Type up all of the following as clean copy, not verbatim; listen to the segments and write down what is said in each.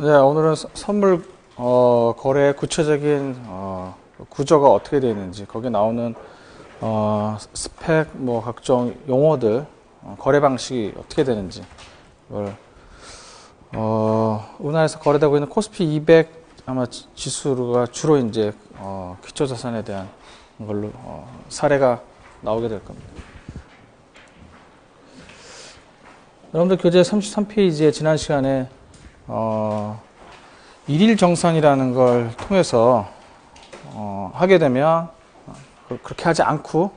네, 오늘은 선물 거래의 구체적인 구조가 어떻게 되어 있는지, 거기에 나오는 스펙, 뭐 각종 용어들, 거래 방식이 어떻게 되는지, 이걸 우리나라에서 거래되고 있는 코스피 200 아마 지수가 주로 이제 기초 자산에 대한 걸로 사례가 나오게 될 겁니다. 여러분들 교재 33페이지에 지난 시간에 일일 정산이라는 걸 통해서 하게 되면 그렇게 하지 않고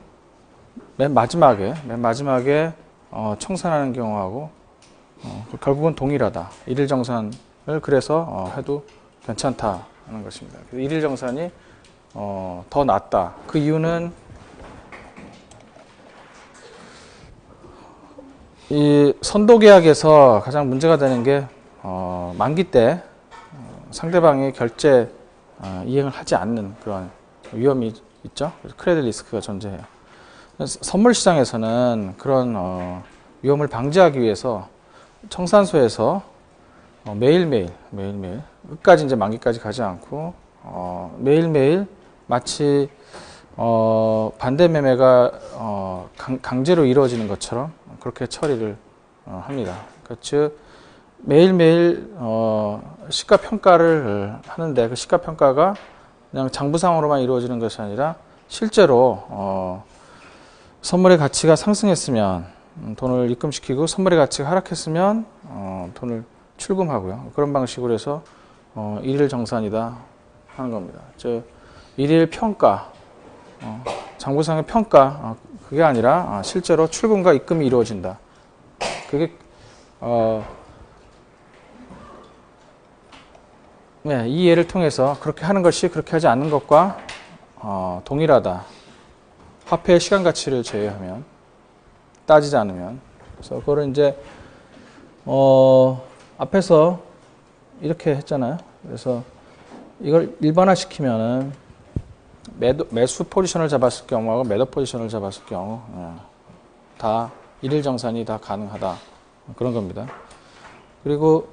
맨 마지막에 청산하는 경우하고 결국은 동일하다. 일일 정산을 그래서 해도 괜찮다는 것입니다. 일일 정산이 더 낫다. 그 이유는 이 선도계약에서 가장 문제가 되는 게 만기 때 상대방이 결제 이행을 하지 않는 그런 위험이 있죠. 그래서 크레딧 리스크가 존재해요. 선물 시장에서는 그런 위험을 방지하기 위해서 청산소에서 매일매일 끝까지 이제 만기까지 가지 않고 매일매일 마치 반대 매매가 강제로 이루어지는 것처럼 그렇게 처리를 합니다. 즉 매일매일 시가 평가를 하는데 그 시가 평가가 그냥 장부상으로만 이루어지는 것이 아니라 실제로 선물의 가치가 상승했으면 돈을 입금시키고 선물의 가치가 하락했으면 돈을 출금하고요. 그런 방식으로 해서 일일 정산이다 하는 겁니다. 즉 일일 평가, 장부상의 평가, 그게 아니라 실제로 출금과 입금이 이루어진다. 그게 이 예를 통해서 그렇게 하는 것이 그렇게 하지 않는 것과 동일하다. 화폐의 시간 가치를 제외하면, 따지지 않으면. 그래서 그거를 이제 앞에서 이렇게 했잖아요. 그래서 이걸 일반화시키면은 매수 포지션을 잡았을 경우하고 매도 포지션을 잡았을 경우 다 일일 정산이 다 가능하다. 그런 겁니다. 그리고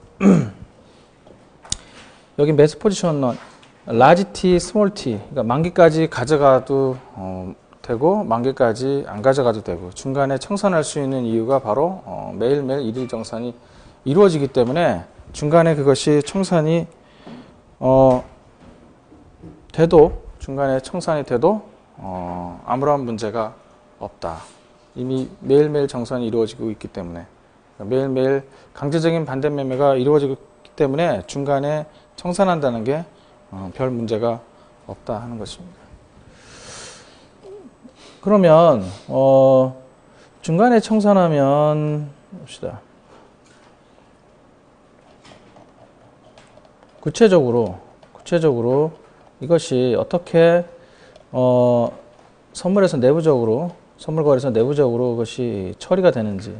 여기 매수 포지션은 라지 T, 스몰 T, 그러니까 만기까지 가져가도 되고 만기까지 안 가져가도 되고 중간에 청산할 수 있는 이유가 바로 매일매일 일일 정산이 이루어지기 때문에 중간에 그것이 청산이 중간에 청산이 돼도 아무런 문제가 없다. 이미 매일매일 정산이 이루어지고 있기 때문에 매일매일 강제적인 반대 매매가 이루어지고 있기 때문에 중간에 청산한다는 게 별 문제가 없다 하는 것입니다. 그러면 중간에 청산하면 봅시다. 구체적으로 이것이 어떻게 선물거래에서 내부적으로 그것이 처리가 되는지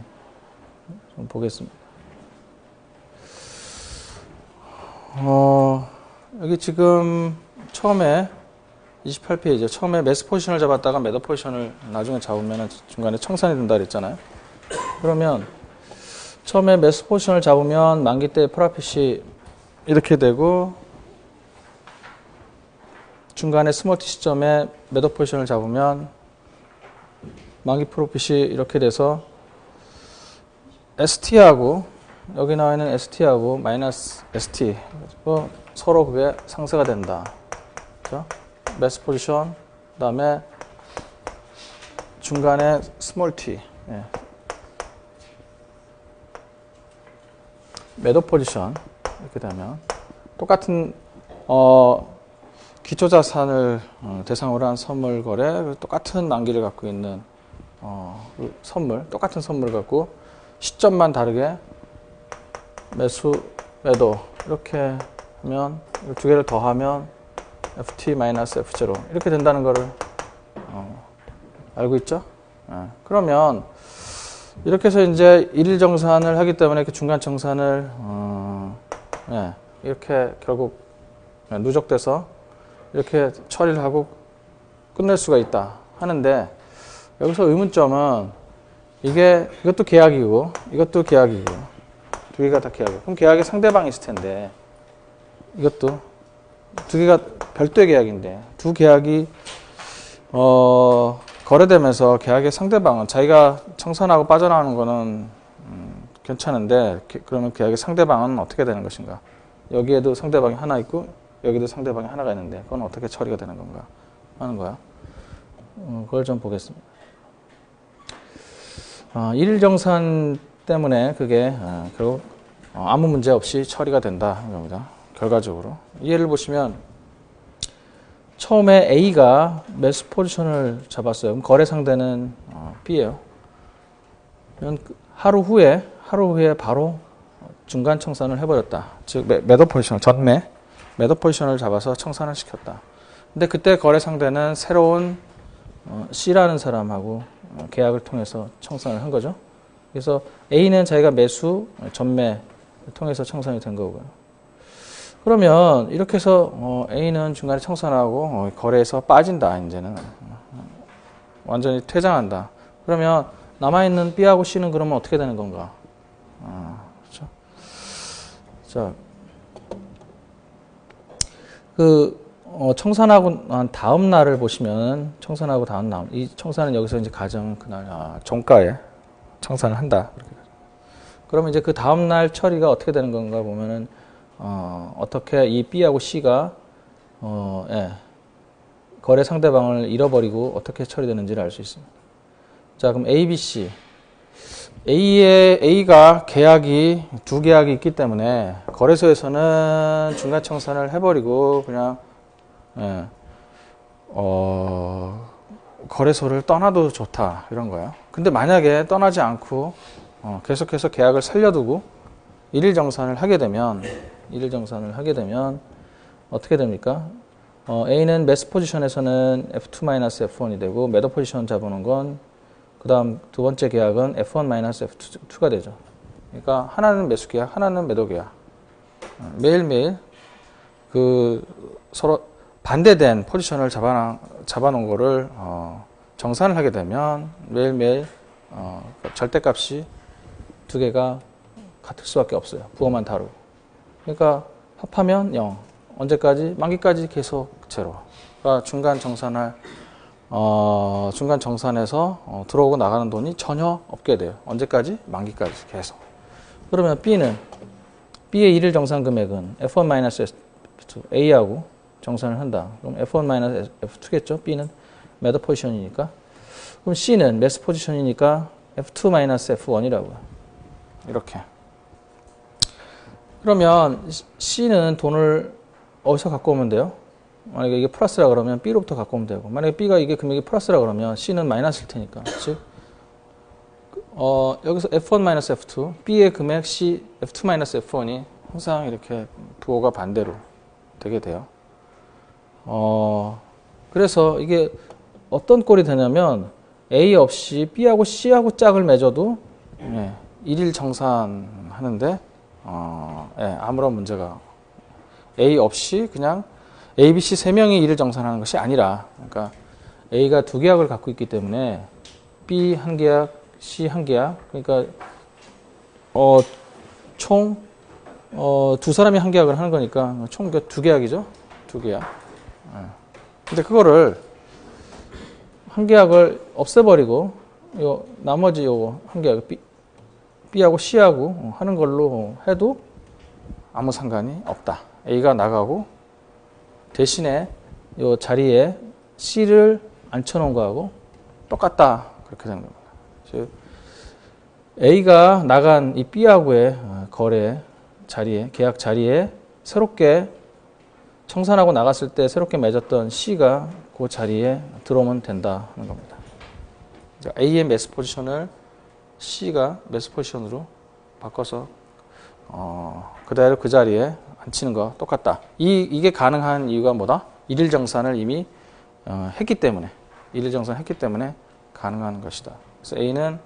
좀 보겠습니다. 여기 지금 처음에 28페이지 처음에 매수 포지션을 잡았다가 매도 포지션을 나중에 잡으면 중간에 청산이 된다 그랬잖아요. 그러면 처음에 매수 포지션을 잡으면 만기 때 프로핏이 이렇게 되고 중간에 스몰 T 시점에 매도 포지션을 잡으면 만기 프로핏이 이렇게 돼서 ST하고 여기 나와 있는 ST하고 마이너스 ST 서로 그게 상쇄가 된다. 그렇죠? 매수 포지션 그다음에 중간에 스몰 T 매도 포지션 이렇게 되면 똑같은 기초자산을 대상으로 한 선물 거래 똑같은 만기를 갖고 있는 똑같은 선물을 갖고 시점만 다르게 매수, 매도 이렇게 하면 두 개를 더하면 FT-F0 이렇게 된다는 거를 알고 있죠? 그러면 이렇게 해서 이제 일일 정산을 하기 때문에 이렇게 중간 정산을 이렇게 결국 누적돼서 이렇게 처리를 하고 끝낼 수가 있다 하는데 여기서 의문점은 이것도 계약이고 이것도 계약이고 두 개가 다 계약이고 그럼 계약의 상대방이 있을 텐데 이것도 두 개가 별도의 계약인데 두 계약이 거래되면서 계약의 상대방은 자기가 청산하고 빠져나가는 거는 괜찮은데 그러면 계약의 상대방은 어떻게 되는 것인가? 여기에도 상대방이 하나 있고 여기도 상대방이 하나가 있는데 그건 어떻게 처리가 되는 건가 하는 거야. 그걸 좀 보겠습니다. 일일정산 때문에 그게 결국 아무 문제 없이 처리가 된다 하는 겁니다. 결과적으로 예를 보시면 처음에 A가 매수 포지션을 잡았어요. 그럼 거래 상대는 B예요. 그러면 하루 후에 바로 중간 청산을 해버렸다. 즉 매도 포지션 매도 포지션을 잡아서 청산을 시켰다. 근데 그때 거래 상대는 새로운 C라는 사람하고 계약을 통해서 청산을 한 거죠. 그래서 A는 자기가 매수 전매를 통해서 청산이 된 거고요. 그러면 이렇게 해서 A는 중간에 청산하고 거래에서 빠진다. 이제는 완전히 퇴장한다. 그러면 남아있는 B하고 C는 그러면 어떻게 되는 건가? 그렇죠? 자, 청산하고 난 다음 날을 보시면 청산하고 다음 날, 이 청산은 여기서 이제 가정 그날 종가에 청산을 한다. 그러면 이제 그 다음 날 처리가 어떻게 되는 건가 보면은 어떻게 이 B하고 C가 거래 상대방을 잃어버리고 어떻게 처리되는지를 알 수 있습니다. 자, 그럼 A, B, C. A가 두 계약이 있기 때문에 거래소에서는 중간 청산을 해버리고 그냥 거래소를 떠나도 좋다 이런 거예요. 근데 만약에 떠나지 않고 계속해서 계약을 살려두고 일일 정산을 하게 되면 어떻게 됩니까? A는 매수 포지션에서는 F2-F1이 되고 매도 포지션 잡아놓은 건 그 다음 두 번째 계약은 F1-F2가 되죠. 그러니까 하나는 매수 계약, 하나는 매도 계약. 매일매일 서로 반대된 포지션을 잡아놓은 거를 정산을 하게 되면 매일매일 절대값이 두 개가 같을 수밖에 없어요. 부호만 다르고. 그러니까 합하면 0. 언제까지? 만기까지 계속 제로. 그러니까 중간 정산에서 들어오고 나가는 돈이 전혀 없게 돼요. 언제까지? 만기까지 계속. 그러면 B의 일일 정산 금액은 F1-F2, A하고 정산을 한다. 그럼 F1-F2겠죠? B는 매도 포지션이니까. 그럼 C는 매수 포지션이니까 F2-F1이라고요. 이렇게. 그러면 C는 돈을 어디서 갖고 오면 돼요? 만약에 이게 플러스라 그러면 B로부터 갖고 오면 되고, 만약에 B가 이게 금액이 플러스라 그러면 C는 마이너스일 테니까. 즉, 여기서 F1-F2, B의 금액 C, F2-F1이 항상 이렇게 부호가 반대로 되게 돼요. 그래서 이게 어떤 꼴이 되냐면 A 없이 B하고 C하고 짝을 맺어도 일일 정산하는데 아무런 문제가 A 없이 그냥 A, B, C 3명이 일일 정산하는 것이 아니라, 그러니까 A가 두 계약을 갖고 있기 때문에 B 한 계약, C 한 계약, 그러니까 총 두 사람이 한 계약을 하는 거니까 총 두 계약이죠. 두 계약. 근데 그거를 한 계약을 없애버리고 나머지 한 계약 B하고 C하고 하는 걸로 해도 아무 상관이 없다. A가 나가고 대신에 이 자리에 C를 앉혀놓은 거하고 똑같다. 그렇게 되는 겁니다. 즉 A가 나간 이 B하고의 거래 자리에, 계약 자리에 새롭게 청산하고 나갔을 때 새롭게 맺었던 C가 그 자리에 들어오면 된다 하는 겁니다. A의 매수 포지션을 C가 매수 포지션으로 바꿔서 그대로 그 자리에 앉히는 거 똑같다. 이게 가능한 이유가 뭐다? 일일 정산을 이미 했기 때문에, 일일 정산을 했기 때문에 가능한 것이다. 그래서 A는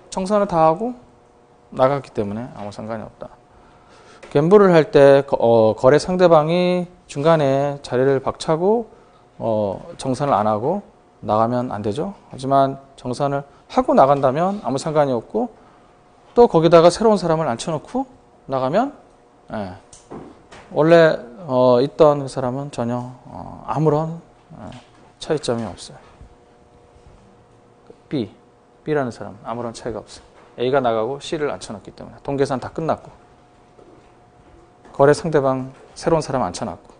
청산을 다 하고 나갔기 때문에 아무 상관이 없다. 갬블을 할 때 거래 상대방이 중간에 자리를 박차고 정산을 안 하고 나가면 안 되죠. 하지만 정산을 하고 나간다면 아무 상관이 없고 또 거기다가 새로운 사람을 앉혀놓고 나가면 예. 원래 있던 그 사람은 전혀 아무런 차이점이 없어요. B라는 사람은 아무런 차이가 없어요. A가 나가고 C를 앉혀놨기 때문에 동계산 다 끝났고 거래 상대방 새로운 사람 앉혀놨고.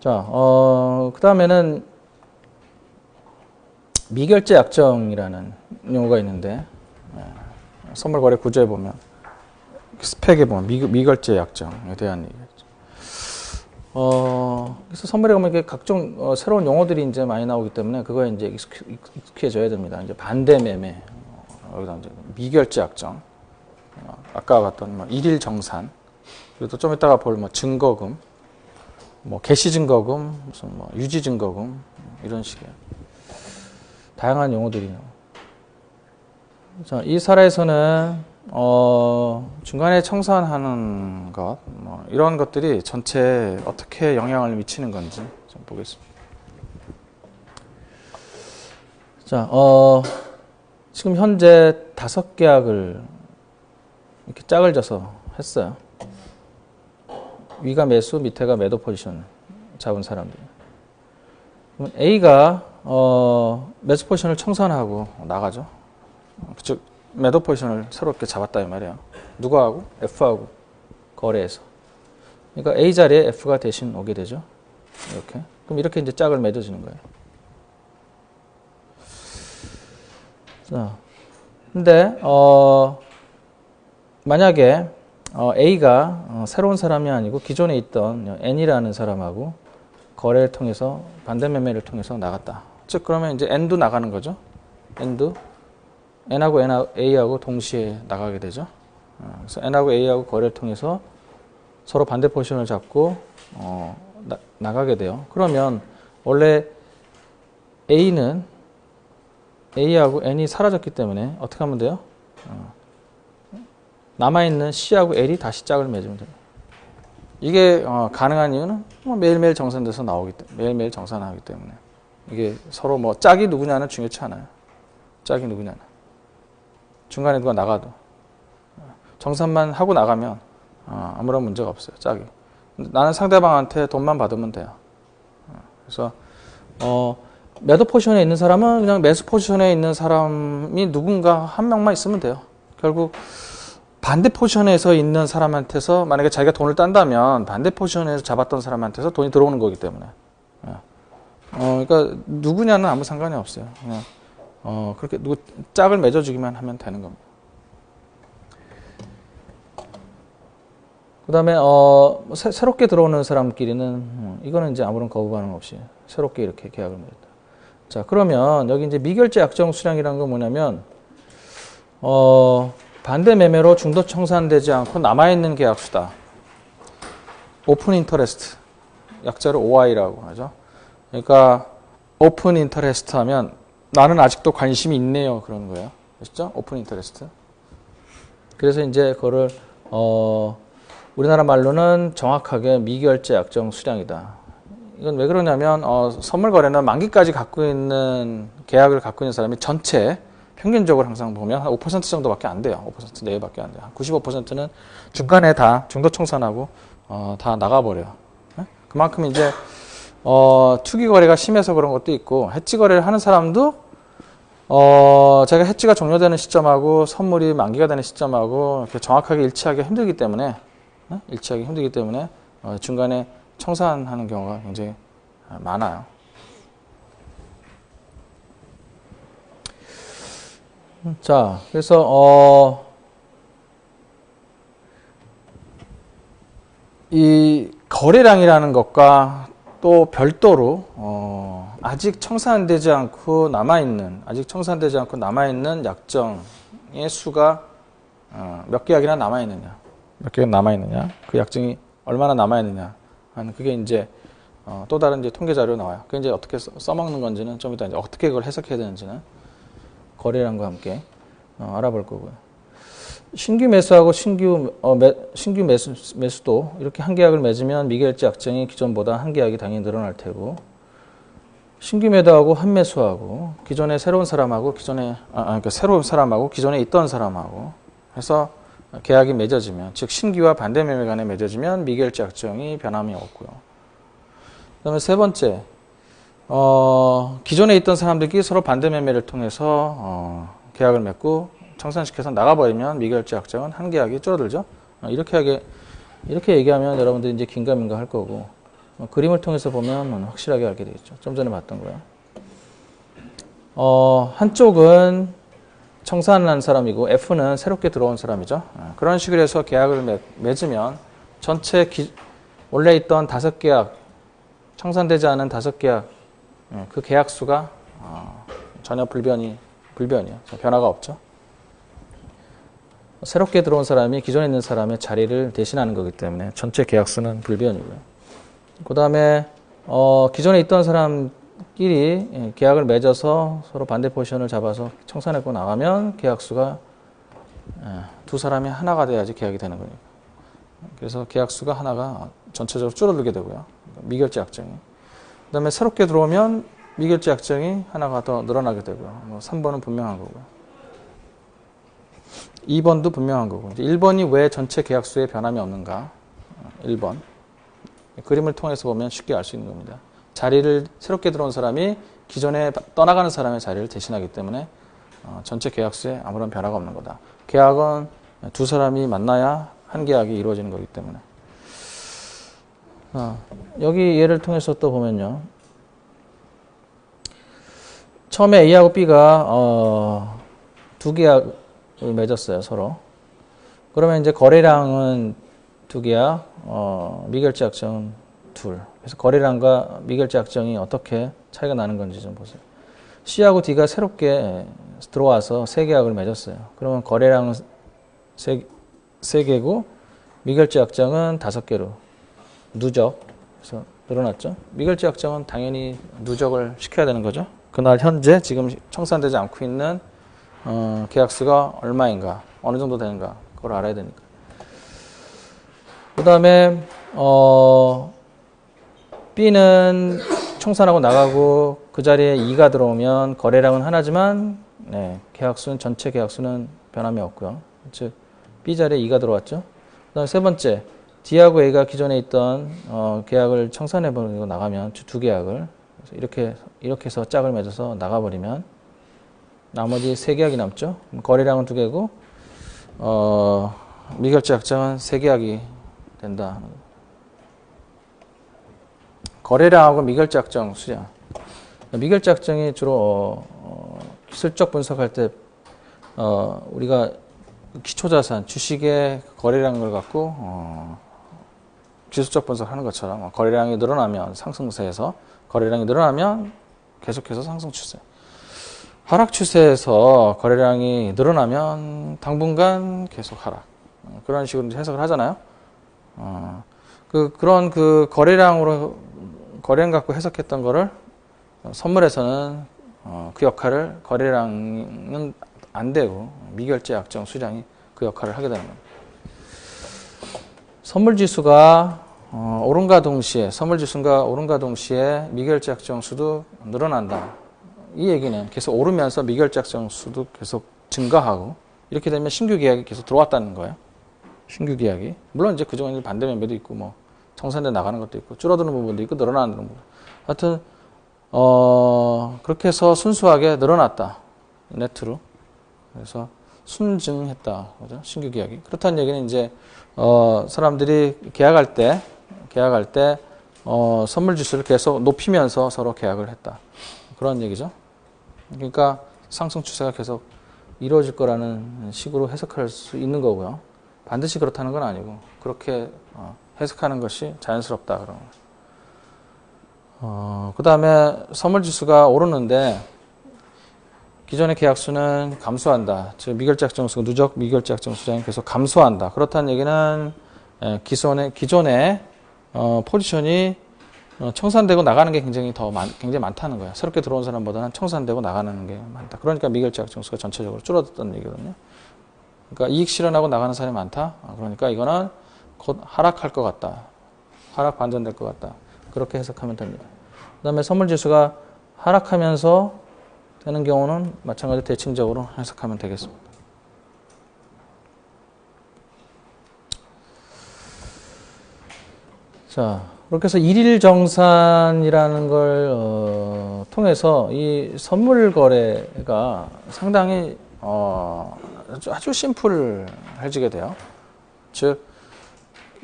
자, 그 다음에는 미결제 약정이라는 용어가 있는데 선물 거래 구조에 보면 스펙에 보면 미결제 약정에 대한 얘기죠. 그래서 선물에 가면 이게 각종 새로운 용어들이 이제 많이 나오기 때문에 그거에 이제 익숙해져야 됩니다. 이제 반대 매매, 여기다 이제 미결제 약정, 아까 봤던 뭐 일일 정산, 그리고 좀 이따가 볼 뭐 증거금, 뭐 개시 증거금, 무슨 뭐 유지 증거금 이런 식의 다양한 용어들이 나와요. 자, 이 사례에서는 중간에 청산하는 것, 뭐 이런 것들이 전체에 어떻게 영향을 미치는 건지 좀 보겠습니다. 자, 지금 현재 5계약을 이렇게 짝을 져서 했어요. 위가 매수, 밑에가 매도 포지션 잡은 사람들. 그럼 A가 매수 포지션을 청산하고 나가죠. 즉 매도 포지션을 새롭게 잡았다 이 말이에요. 누가 하고? F하고 거래해서. 그러니까 A 자리에 F가 대신 오게 되죠. 이렇게. 그럼 이렇게 이제 짝을 맺어지는 거예요. 자, 근데 만약에 A가 새로운 사람이 아니고 기존에 있던 N이라는 사람하고 거래를 통해서 반대 매매를 통해서 나갔다. 즉 그러면 이제 N도 나가는 거죠. N하고 A하고 동시에 나가게 되죠. 그래서 N하고 A하고 거래를 통해서 서로 반대 포지션을 잡고 나가게 돼요. 그러면 원래 A하고 N이 사라졌기 때문에 어떻게 하면 돼요? 남아있는 C하고 L이 다시 짝을 맺으면 돼요. 이게 가능한 이유는 매일매일 정산돼서 매일매일 정산하기 때문에 이게 서로 뭐 짝이 누구냐는 중요치 않아요. 짝이 누구냐는. 중간에 누가 나가도 정산만 하고 나가면 아무런 문제가 없어요. 짝이. 나는 상대방한테 돈만 받으면 돼요. 그래서 매도 포지션에 있는 사람은 그냥 매수 포지션에 있는 사람이 누군가 한 명만 있으면 돼요. 결국 반대 포지션에서 있는 사람한테서 만약에 자기가 돈을 딴다면 반대 포지션에서 잡았던 사람한테서 돈이 들어오는 거기 때문에 그러니까 누구냐는 아무 상관이 없어요. 그냥 그렇게 짝을 맺어주기만 하면 되는 겁니다. 그 다음에 새롭게 들어오는 사람끼리는 이거는 이제 아무런 거부 반응 없이 새롭게 이렇게 계약을 맺었다. 자, 그러면 여기 이제 미결제 약정 수량이라는 건 뭐냐면 반대 매매로 중도 청산되지 않고 남아있는 계약수다. 오픈 인터레스트, 약자로 OI라고 하죠. 그러니까 오픈 인터레스트 하면 나는 아직도 관심이 있네요, 그런 거예요. 아시죠? 오픈 인터레스트. 그래서 이제 그거를 우리나라 말로는 정확하게 미결제 약정 수량이다. 이건 왜 그러냐면 선물 거래는 만기까지 갖고 있는 계약을 갖고 있는 사람이 전체 평균적으로 항상 보면 한 5% 정도밖에 안 돼요. 5% 내외밖에 안 돼요. 95%는 중간에 다 중도 청산하고 다 나가버려요. 그만큼 이제 투기 거래가 심해서 그런 것도 있고 해지 거래를 하는 사람도 제가 해지가 종료되는 시점하고 선물이 만기가 되는 시점하고 이렇게 정확하게 일치하기 힘들기 때문에 중간에 청산하는 경우가 굉장히 많아요. 자, 그래서 이 거래량이라는 것과 또 별도로 아직 청산되지 않고 남아있는 약정의 수가 몇 계약이나 남아있느냐, 그 약정이 얼마나 남아있느냐 하는 그게 이제 또 다른 이제 통계 자료 나와요. 그게 이제 어떻게 써먹는 건지는 좀 이따 이제 어떻게 그걸 해석해야 되는지는 거래량과 함께 알아볼 거고요. 신규 매수하고 신규 매수도 이렇게 한 계약을 맺으면 미결제 약정이 기존보다 한 계약이 당연히 늘어날 테고, 신규 매도하고 환매수하고 기존에 새로운 사람하고 기존에 있던 사람하고 해서 계약이 맺어지면, 즉 신규와 반대 매매 간에 맺어지면 미결제 약정이 변함이 없고요. 그다음에 세 번째, 기존에 있던 사람들끼리 서로 반대 매매를 통해서 계약을 맺고 청산시켜서 나가버리면 미결제 약정은 한 계약이 줄어들죠. 이렇게 얘기하면 여러분들이 이제 긴가민가 할 거고, 그림을 통해서 보면 확실하게 알게 되겠죠. 좀 전에 봤던 거요. 한쪽은 청산을 한 사람이고 F는 새롭게 들어온 사람이죠. 그런 식으로 해서 계약을 맺으면 전체 원래 있던 5계약, 청산되지 않은 5계약, 그 계약 수가 전혀 불변이요. 변화가 없죠. 새롭게 들어온 사람이 기존에 있는 사람의 자리를 대신하는 거기 때문에 전체 계약 수는 불변이고요. 그 다음에 기존에 있던 사람끼리 계약을 맺어서 서로 반대 포지션을 잡아서 청산하고 나가면 계약 수가 두 사람이 하나가 돼야지 계약이 되는 거니까. 그래서 계약 수가 하나가 전체적으로 줄어들게 되고요. 미결제 약정이. 그 다음에 새롭게 들어오면 미결제 약정이 하나가 더 늘어나게 되고요. 3번은 분명한 거고요. 2번도 분명한 거고. 이제 1번이 왜 전체 계약수에 변함이 없는가? 1번. 그림을 통해서 보면 쉽게 알 수 있는 겁니다. 자리를 새롭게 들어온 사람이 기존에 떠나가는 사람의 자리를 대신하기 때문에 전체 계약수에 아무런 변화가 없는 거다. 계약은 두 사람이 만나야 한 계약이 이루어지는 거기 때문에. 여기 예를 통해서 또 보면요. 처음에 A하고 B가 두 계약을 맺었어요, 서로. 그러면 이제 거래량은 두 계약, 미결제 약정은 둘. 그래서 거래량과 미결제 약정이 어떻게 차이가 나는 건지 좀 보세요. C하고 D가 새롭게 들어와서 세 계약을 맺었어요. 그러면 거래량은 세 개고 미결제 약정은 5개로 누적. 그래서 늘어났죠. 미결제 약정은 당연히 누적을 시켜야 되는 거죠. 그날 현재 지금 청산되지 않고 있는 계약수가 얼마인가, 어느 정도 되는가, 그걸 알아야 되니까. 그 다음에 B는 청산하고 나가고 그 자리에 2가 들어오면 거래량은 하나지만 계약수는 전체 계약수는 변함이 없고요. 즉 B 자리에 2가 들어왔죠. 그 다음에 세 번째, D하고 A가 기존에 있던 계약을 청산해버리고 나가면 두 계약을 이렇게 해서 짝을 맺어서 나가버리면 나머지 세 계약이 남죠. 거래량은 2개고 미결제 약정은 3계약이 된다. 거래량하고 미결제 약정 수량. 미결제 약정이 주로 실적 분석할 때 우리가 기초자산, 주식의 거래량을 갖고 기술적 분석하는 것처럼 거래량이 늘어나면 상승세에서, 거래량이 늘어나면 계속해서 상승 추세, 하락 추세에서 거래량이 늘어나면 당분간 계속 하락, 그런 식으로 해석을 하잖아요. 그런 거래량 갖고 해석했던 거를 선물에서는 그 역할을, 거래량은 안 되고 미결제 약정 수량이 그 역할을 하게 되는 겁니다. 선물지수가 오름과 동시에, 선물지수가 오름과 동시에 미결제 약정 수도 늘어난다. 이 얘기는 계속 오르면서 미결제 약정 수도 계속 증가하고, 이렇게 되면 신규 계약이 계속 들어왔다는 거예요. 신규 계약이. 물론 이제 그중에 반대 매매도 있고, 뭐 청산돼 나가는 것도 있고, 줄어드는 부분도 있고, 늘어나는 부분. 하여튼 그렇게 해서 순수하게 늘어났다. 네트로. 그래서 순증했다. 그죠? 신규 계약이. 그렇다는 얘기는 이제 사람들이 계약할 때 선물 지수를 계속 높이면서 서로 계약을 했다. 그런 얘기죠. 그러니까 상승 추세가 계속 이루어질 거라는 식으로 해석할 수 있는 거고요. 반드시 그렇다는 건 아니고, 그렇게 해석하는 것이 자연스럽다. 그런 그 다음에 선물 지수가 오르는데 기존의 계약수는 감소한다. 즉 미결제 약정 수가, 누적 미결제 약정 수량이 계속 감소한다. 그렇다는 얘기는 기존의 포지션이 청산되고 나가는 게 굉장히 많다는 거예요. 새롭게 들어온 사람보다는 청산되고 나가는 게 많다. 그러니까 미결제 약정 수가 전체적으로 줄어들었다는 얘기거든요. 그러니까 이익 실현하고 나가는 사람이 많다. 그러니까 이거는 곧 하락할 것 같다. 하락 반전될 것 같다. 그렇게 해석하면 됩니다. 그 다음에 선물지수가 하락하면서 되는 경우는 마찬가지로 대칭적으로 해석하면 되겠습니다. 자, 그렇게 해서 일일 정산이라는 걸 통해서 이 선물 거래가 상당히 아주 심플해지게 돼요. 즉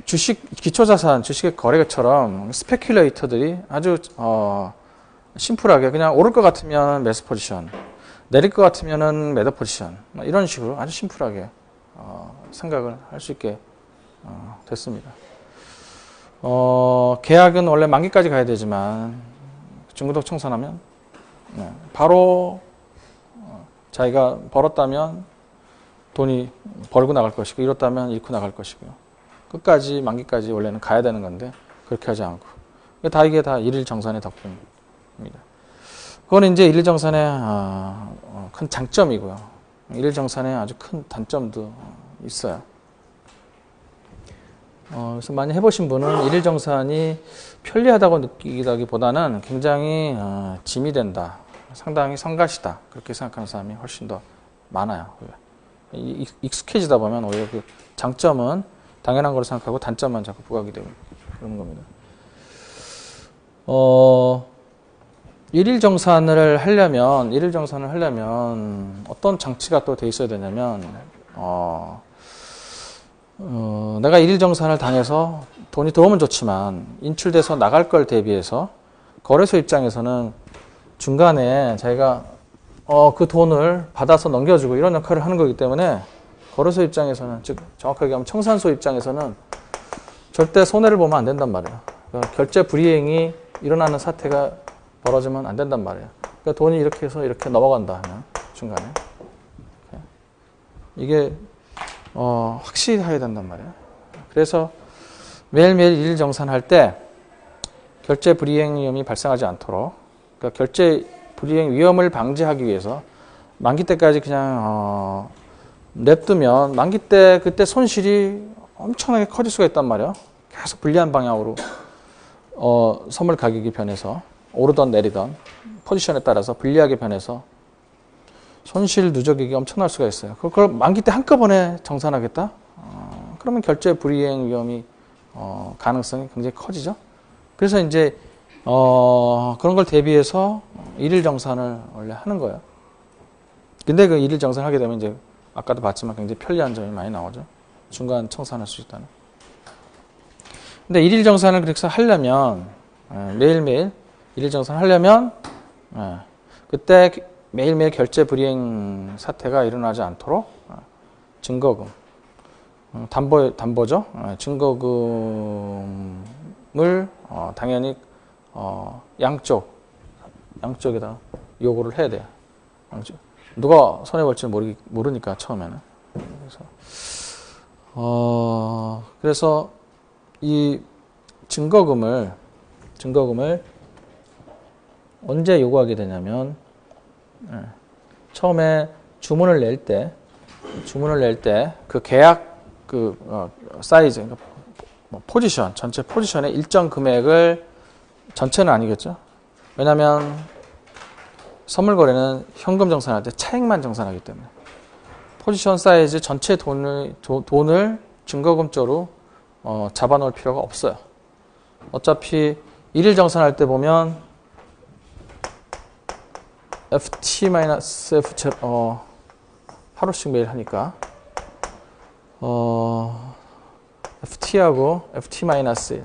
주식 기초자산 주식의 거래처럼 스페큘레이터들이 아주 심플하게 그냥 오를 것 같으면 매수 포지션, 내릴 것 같으면은 매도 포지션, 이런 식으로 아주 심플하게 생각을 할 수 있게 됐습니다. 계약은 원래 만기까지 가야 되지만 중도덕 청산하면 바로 자기가 벌었다면 돈이 벌고 나갈 것이고 잃었다면 잃고 나갈 것이고요. 끝까지 만기까지 원래는 가야 되는 건데 그렇게 하지 않고 이게 다 일일 정산의 덕분입니다. 그건 이제 일일 정산의 큰 장점이고요. 일일 정산의 아주 큰 단점도 있어요. 그래서 많이 해보신 분은 일일 정산이 편리하다고 느끼기보다는 굉장히 짐이 된다, 상당히 성가시다 그렇게 생각하는 사람이 훨씬 더 많아요. 익숙해지다 보면 오히려 그 장점은 당연한 걸로 생각하고 단점만 자꾸 부각이 되고 그런 겁니다. 일일 정산을 하려면 어떤 장치가 또 돼 있어야 되냐면 내가 일일 정산을 당해서 돈이 들어오면 좋지만 인출돼서 나갈 걸 대비해서 거래소 입장에서는 중간에 자기가 그 돈을 받아서 넘겨주고 이런 역할을 하는 거기 때문에 거래소 입장에서는, 즉 정확하게 하면 청산소 입장에서는 절대 손해를 보면 안 된단 말이에요. 그러니까 결제 불이행이 일어나는 사태가 벌어지면 안 된단 말이에요. 그러니까 돈이 이렇게 해서 이렇게 넘어간다 그냥 중간에. 이게 확실해야 된단 말이에요. 그래서 매일매일 일일 정산할 때 결제 불이행 위험이 발생하지 않도록, 그러니까 결제 불이행 위험을 방지하기 위해서 만기 때까지 그냥 냅두면 만기 때 그때 손실이 엄청나게 커질 수가 있단 말이에요. 계속 불리한 방향으로 선물 가격이 변해서 오르던 내리던 포지션에 따라서 불리하게 변해서 손실 누적액이 엄청날 수가 있어요. 그걸 만기 때 한꺼번에 정산하겠다? 그러면 결제 불이행 위험이 가능성이 굉장히 커지죠. 그래서 이제 그런 걸 대비해서 일일 정산을 원래 하는 거예요. 근데 그 일일 정산 하게 되면 이제 아까도 봤지만 굉장히 편리한 점이 많이 나오죠. 중간 청산할 수 있다는. 근데 일일 정산을 그렇게 하려면 매일매일 일일 정산을 하려면 그때 매일매일 결제 불이행 사태가 일어나지 않도록 증거금, 담보죠. 증거금을 당연히 양쪽에다 요구를 해야 돼요. 누가 손해볼지 모르니까 처음에는. 그래서 이 증거금을 언제 요구하게 되냐면 처음에 주문을 낼 때 그 계약 사이즈, 그러니까 포지션, 전체 포지션의 일정 금액을, 전체는 아니겠죠. 왜냐하면 선물 거래는 현금 정산할 때 차액만 정산하기 때문에 포지션 사이즈 전체 돈을 증거금조로 잡아놓을 필요가 없어요. 어차피 일일 정산할 때 보면 FT-F 하루씩 매일 하니까 FT하고 FT-1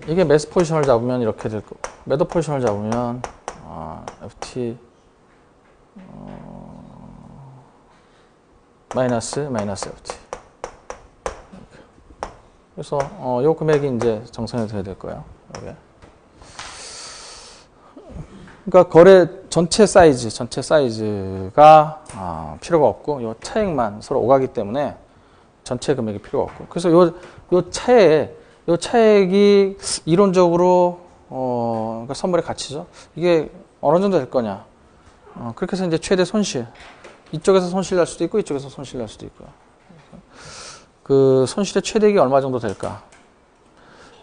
이게 매수 포지션을 잡으면 이렇게 될 거고, 매도 포지션을 잡으면 FT 마이너스 FT. 그래서 요 금액이 이제 정산이 돼야 될 거예요. 여기. 그러니까 거래 전체 사이즈가 필요가 없고 요 차액만 서로 오가기 때문에 전체 금액이 필요가 없고, 그래서 요 차액이 이론적으로 그러니까 선물의 가치죠. 이게 어느 정도 될 거냐. 그렇게 해서 이제 최대 손실, 이쪽에서 손실 날 수도 있고 이쪽에서 손실 날 수도 있고요. 그 손실의 최대액이 얼마 정도 될까?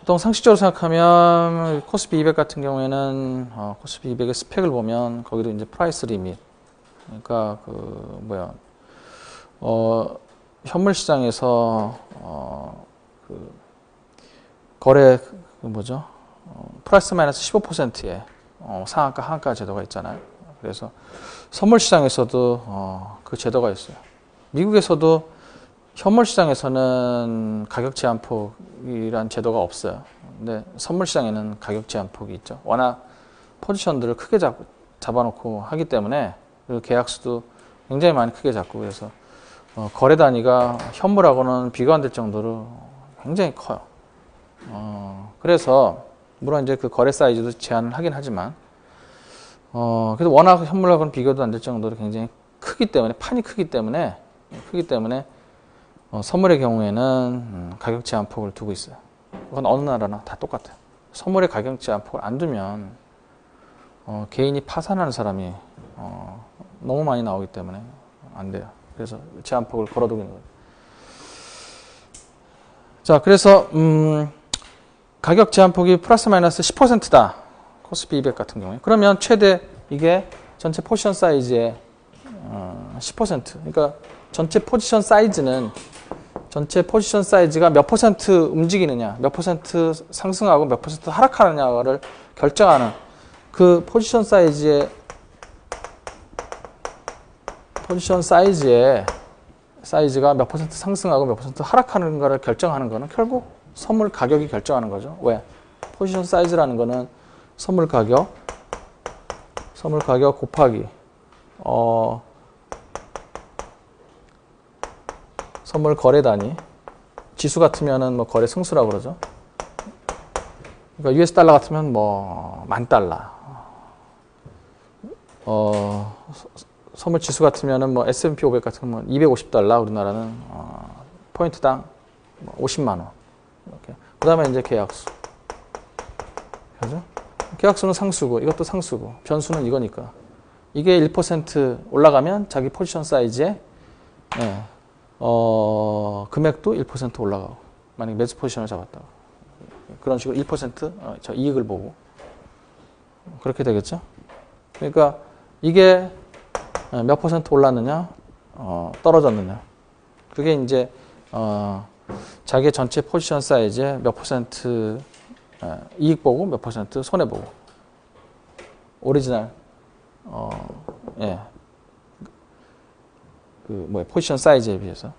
보통 상식적으로 생각하면 코스피 200 같은 경우에는 코스피 200의 스펙을 보면 거기도 이제 프라이스 리밋, 그러니까 현물 시장에서 그 거래 뭐죠? 플러스 마이너스 15%의 상한가 하한가 제도가 있잖아요. 그래서 선물 시장에서도 그 제도가 있어요. 미국에서도 현물 시장에서는 가격 제한폭이란 제도가 없어요. 근데 선물 시장에는 가격 제한폭이 있죠. 워낙 포지션들을 크게 잡아놓고 하기 때문에 그 계약수도 굉장히 많이 크게 잡고 그래서 거래 단위가 현물하고는 비교 안 될 정도로 굉장히 커요. 그래서 물론 이제 그 거래 사이즈도 제한을 하긴 하지만 그래서 워낙 현물하고는 비교도 안 될 정도로 굉장히 크기 때문에 판이 크기 때문에 선물의 경우에는 가격 제한폭을 두고 있어요. 그건 어느 나라나 다 똑같아요. 선물의 가격 제한폭을 안 두면 개인이 파산하는 사람이 너무 많이 나오기 때문에 안 돼요. 그래서 제한폭을 걸어두고 있는 거예요. 자, 그래서 가격 제한폭이 플러스 마이너스 10%다. 코스피 200 같은 경우에. 그러면 최대 이게 전체 포지션 사이즈의 10%. 그러니까 전체 포지션 사이즈가 몇 퍼센트 움직이느냐, 몇 퍼센트 상승하고 몇 퍼센트 하락하느냐를 결정하는 그 포지션 사이즈가 몇 퍼센트 상승하고 몇 퍼센트 하락하는가를 결정하는 거는 결국 선물 가격이 결정하는 거죠. 왜? 포지션 사이즈라는 거는 선물 가격 곱하기 선물 거래 단위 지수 같으면은 뭐 거래 승수라고 그러죠. 그러니까 US 달러 같으면 뭐 $10,000. 선물 지수 같으면은 뭐 S&P 500 같은 건 $250. 우리나라는 포인트당 50만 원. 이렇게. 그다음에 이제 계약수. 그죠? 계약수는 상수고 이것도 상수고 변수는 이거니까. 이게 1% 올라가면 자기 포지션 사이즈에 금액도 1% 올라가고 만약에 매수 포지션을 잡았다고 그런 식으로 1% 저 이익을 보고 그렇게 되겠죠. 그러니까 이게 몇 퍼센트 올랐느냐 떨어졌느냐 그게 이제 자기 전체 포지션 사이즈에 몇 퍼센트 이익 보고 몇 퍼센트 손해 보고 오리지널 포지션 사이즈에 비해서.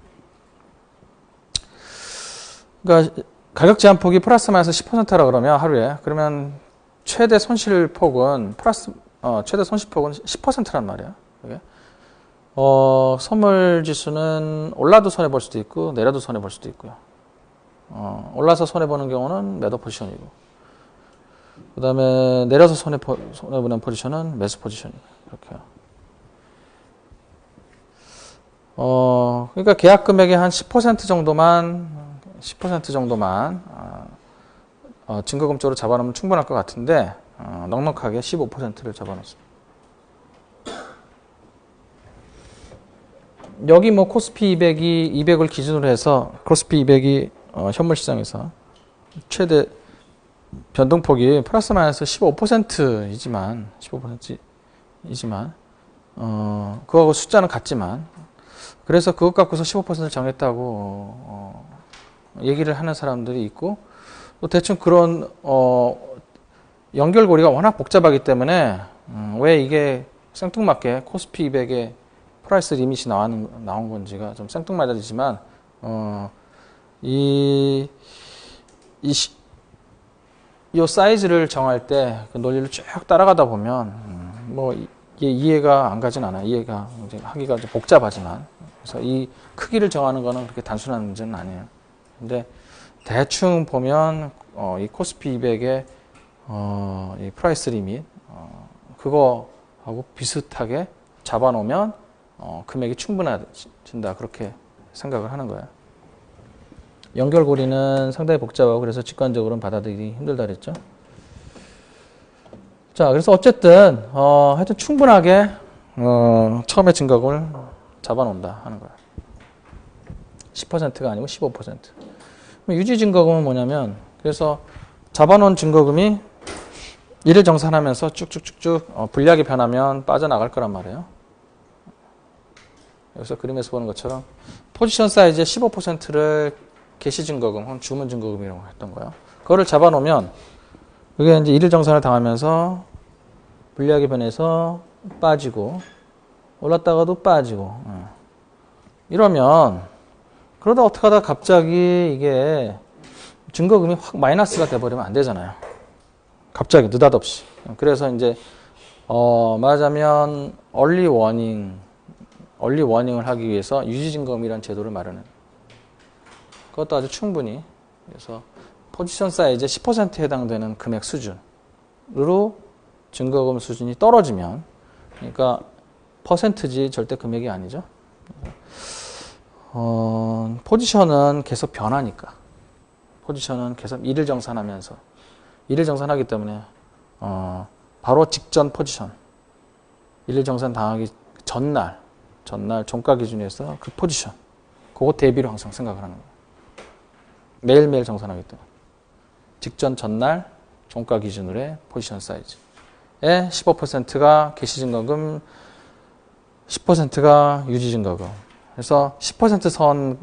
그러니까 가격 제한폭이 플러스 마이너스 10%라 그러면 하루에 그러면 최대 손실폭은 최대 손실폭은 10%란 말이야. 그게. 선물 지수는 올라도 손해 볼 수도 있고 내려도 손해 볼 수도 있고요. 올라서 손해 보는 경우는 매도 포지션이고, 그다음에 내려서 손해 보는 포지션은 매수 포지션이고 이렇게요. 그러니까 계약 금액의 한 10% 정도만 증거금쪽으로 잡아놓으면 충분할 것 같은데 넉넉하게 15%를 잡아놓습니다. 여기 뭐 코스피 200을 기준으로 해서 코스피 200이 현물 시장에서 최대 변동폭이 플러스 마이너스 15%이지만 그거하고 숫자는 같지만 그래서 그것 갖고서 15%를 정했다고 얘기를 하는 사람들이 있고 또 대충 그런 연결고리가 워낙 복잡하기 때문에 왜 이게 생뚱맞게 코스피 200의 프라이스 리밋이 나온 건지가 좀 생뚱맞아지지만 이 사이즈를 정할 때 그 논리를 쭉 따라가다 보면 뭐 이게 이해가 안 가진 않아요. 이해가 하기가 좀 복잡하지만 그래서 이 크기를 정하는 거는 그렇게 단순한 문제는 아니에요. 근데 대충 보면 이 코스피 200의 이 프라이스 리밋 그거하고 비슷하게 잡아놓으면 금액이 충분해진다 그렇게 생각을 하는 거예요. 연결고리는 상당히 복잡하고 그래서 직관적으로는 받아들이기 힘들다 그랬죠. 자, 그래서 어쨌든 하여튼 충분하게 처음에 증거금을 잡아놓는다 하는 거야. 10%가 아니고 15%. 유지 증거금은 뭐냐면 그래서 잡아놓은 증거금이 일일 정산하면서 쭉쭉쭉쭉 불리하게 변하면 빠져나갈 거란 말이에요. 여기서 그림에서 보는 것처럼 포지션 사이즈의 15%를 개시 증거금 혹은 주문 증거금이라고 했던 거예요. 그거를 잡아놓으면 그게 이제 일일 정산을 당하면서 불리하게 변해서 빠지고 올랐다가도 빠지고 이러면 그러다 어떻게 하다 갑자기 이게 증거금이 확 마이너스가 돼버리면 안 되잖아요. 갑자기 느닷없이. 그래서 이제 말하자면 얼리 워닝을 하기 위해서 유지증거금이라는 제도를 마련해요. 그것도 아주 충분히. 그래서 포지션 사이즈의 10%에 해당되는 금액 수준으로 증거금 수준이 떨어지면, 그러니까 퍼센트지 절대 금액이 아니죠. 포지션은 계속 변하니까. 포지션은 계속 일일 정산하면서 일일 정산하기 때문에 바로 직전 포지션, 일일 정산 당하기 전날 종가 기준에서 그 포지션, 그거 대비로 항상 생각을 하는 거예요. 매일매일 정산하기 때문에 직전 전날 종가 기준으로의 포지션 사이즈에 15%가 개시증거금, 10%가 유지증거금. 그래서 10%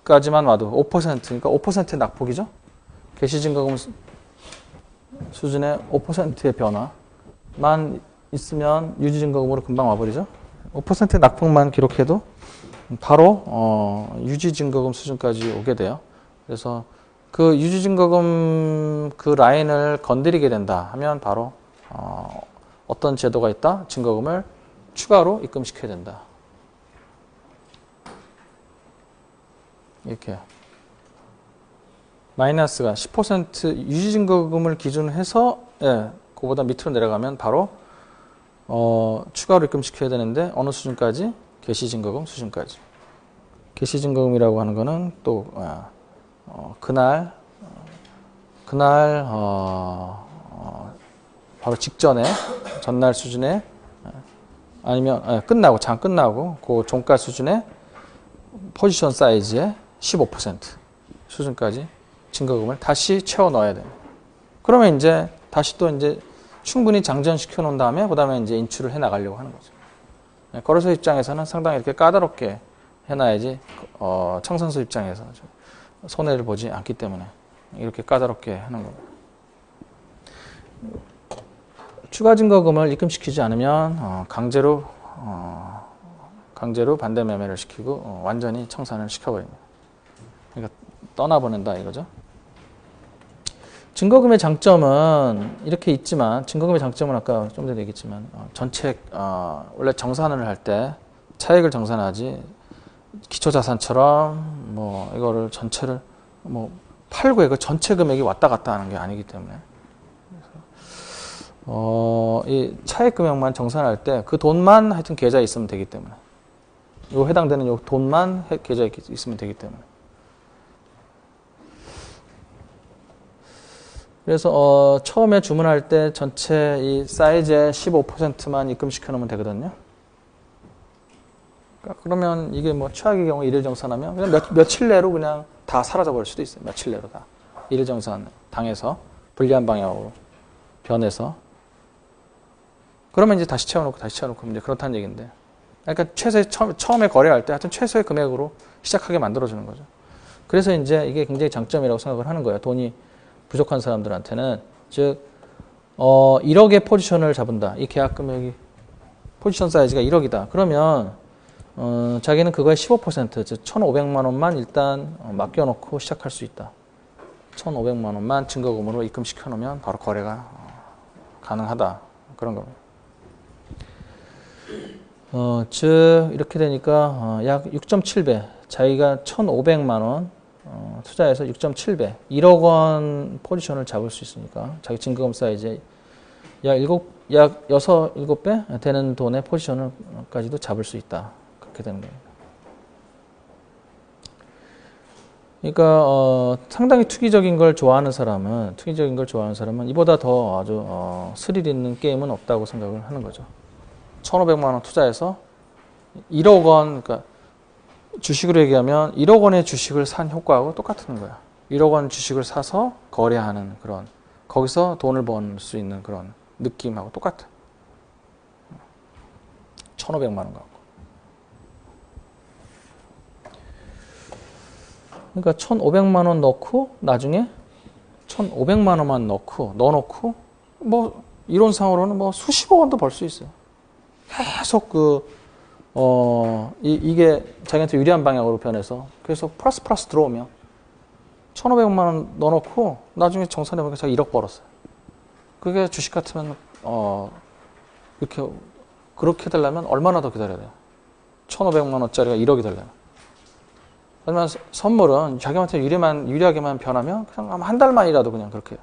선까지만 와도 5%, 그러니까 5%의 낙폭이죠. 개시증거금 수준의 5%의 변화만 있으면 유지증거금으로 금방 와버리죠. 5%의 낙폭만 기록해도 바로 유지증거금 수준까지 오게 돼요. 그래서 그 유지증거금 그 라인을 건드리게 된다 하면 바로 어떤 제도가 있다? 증거금을 추가로 입금시켜야 된다. 이렇게 마이너스가 10% 유지증거금을 기준으로 해서 그보다 밑으로 내려가면 바로 추가로 입금시켜야 되는데 어느 수준까지? 개시증거금 수준까지. 개시증거금이라고 하는 거는 또 그날 바로 직전에 전날 수준에 아니면 끝나고 장 끝나고 그 종가 수준의 포지션 사이즈의 15% 수준까지 증거금을 다시 채워 넣어야 돼요. 그러면 이제 다시 또 이제 충분히 장전시켜 놓은 다음에 그다음에 이제 인출을 해 나가려고 하는 거죠. 거래소 입장에서는 상당히 이렇게 까다롭게 해놔야지 청산소 입장에서 손해를 보지 않기 때문에 이렇게 까다롭게 하는 겁니다. 추가 증거금을 입금시키지 않으면 강제로 반대 매매를 시키고 완전히 청산을 시켜버립니다. 그러니까 떠나보낸다 이거죠. 증거금의 장점은 이렇게 있지만, 증거금의 장점은 아까 좀 전에 얘기했지만 전체 원래 정산을 할 때 차익을 정산하지 기초자산처럼 뭐 이거를 전체를 뭐 팔고 그 전체 금액이 왔다 갔다 하는 게 아니기 때문에 이 차익 금액만 정산할 때 그 돈만 하여튼 계좌에 있으면 되기 때문에 요 해당되는 요 돈만 계좌에 있으면 되기 때문에 그래서 처음에 주문할 때 전체 이 사이즈의 15%만 입금시켜 놓으면 되거든요. 그러면 이게 뭐 최악의 경우 일일 정산하면 그냥 며칠 내로 그냥 다 사라져 버릴 수도 있어요. 며칠 내로 다 일일 정산 당해서 불리한 방향으로 변해서 그러면 이제 다시 채워놓고 이제 그렇다는 얘기인데, 그러니까 최소의 처음에 거래할 때 하여튼 최소의 금액으로 시작하게 만들어주는 거죠. 그래서 이제 이게 굉장히 장점이라고 생각을 하는 거예요. 돈이 부족한 사람들한테는. 즉 1억의 포지션을 잡은다. 이 계약 금액이 포지션 사이즈가 1억이다. 그러면 자기는 그거의 15%, 즉 1,500만 원만 일단 맡겨놓고 시작할 수 있다. 1,500만 원만 증거금으로 입금시켜 놓으면 바로 거래가 가능하다. 그런 겁니다. 즉 이렇게 되니까 약 6.7배, 자기가 1,500만 원 투자해서 6.7배, 1억 원 포지션을 잡을 수 있으니까 자기 증거금 사이즈에 약 7배 되는 돈의 포지션을까지도 잡을 수 있다. 그렇게 되는 겁니다. 그러니까 상당히 투기적인 걸 좋아하는 사람은 이보다 더 아주 스릴 있는 게임은 없다고 생각을 하는 거죠. 1,500만 원 투자해서 1억 원, 그러니까 주식으로 얘기하면 1억 원의 주식을 산 효과하고 똑같은 거야. 1억 원 주식을 사서 거래하는 그런, 거기서 돈을 번 수 있는 그런 느낌하고 똑같아. 1,500만 원 갖고. 그러니까 1,500만 원 넣고 나중에 1,500만 원만 넣어놓고 뭐 이론상으로는 뭐 수십억 원도 벌 수 있어요. 계속 이게 자기한테 유리한 방향으로 변해서 계속 플러스 들어오면 1,500만 원 넣어놓고 나중에 정산해보니까 제가 1억 벌었어요. 그게 주식 같으면 그렇게 되려면 얼마나 더 기다려야 돼요? 1,500만 원짜리가 1억이 되려면. 하지만 선물은 자기한테 유리하게만 변하면 그냥 한 달만이라도 그냥 그렇게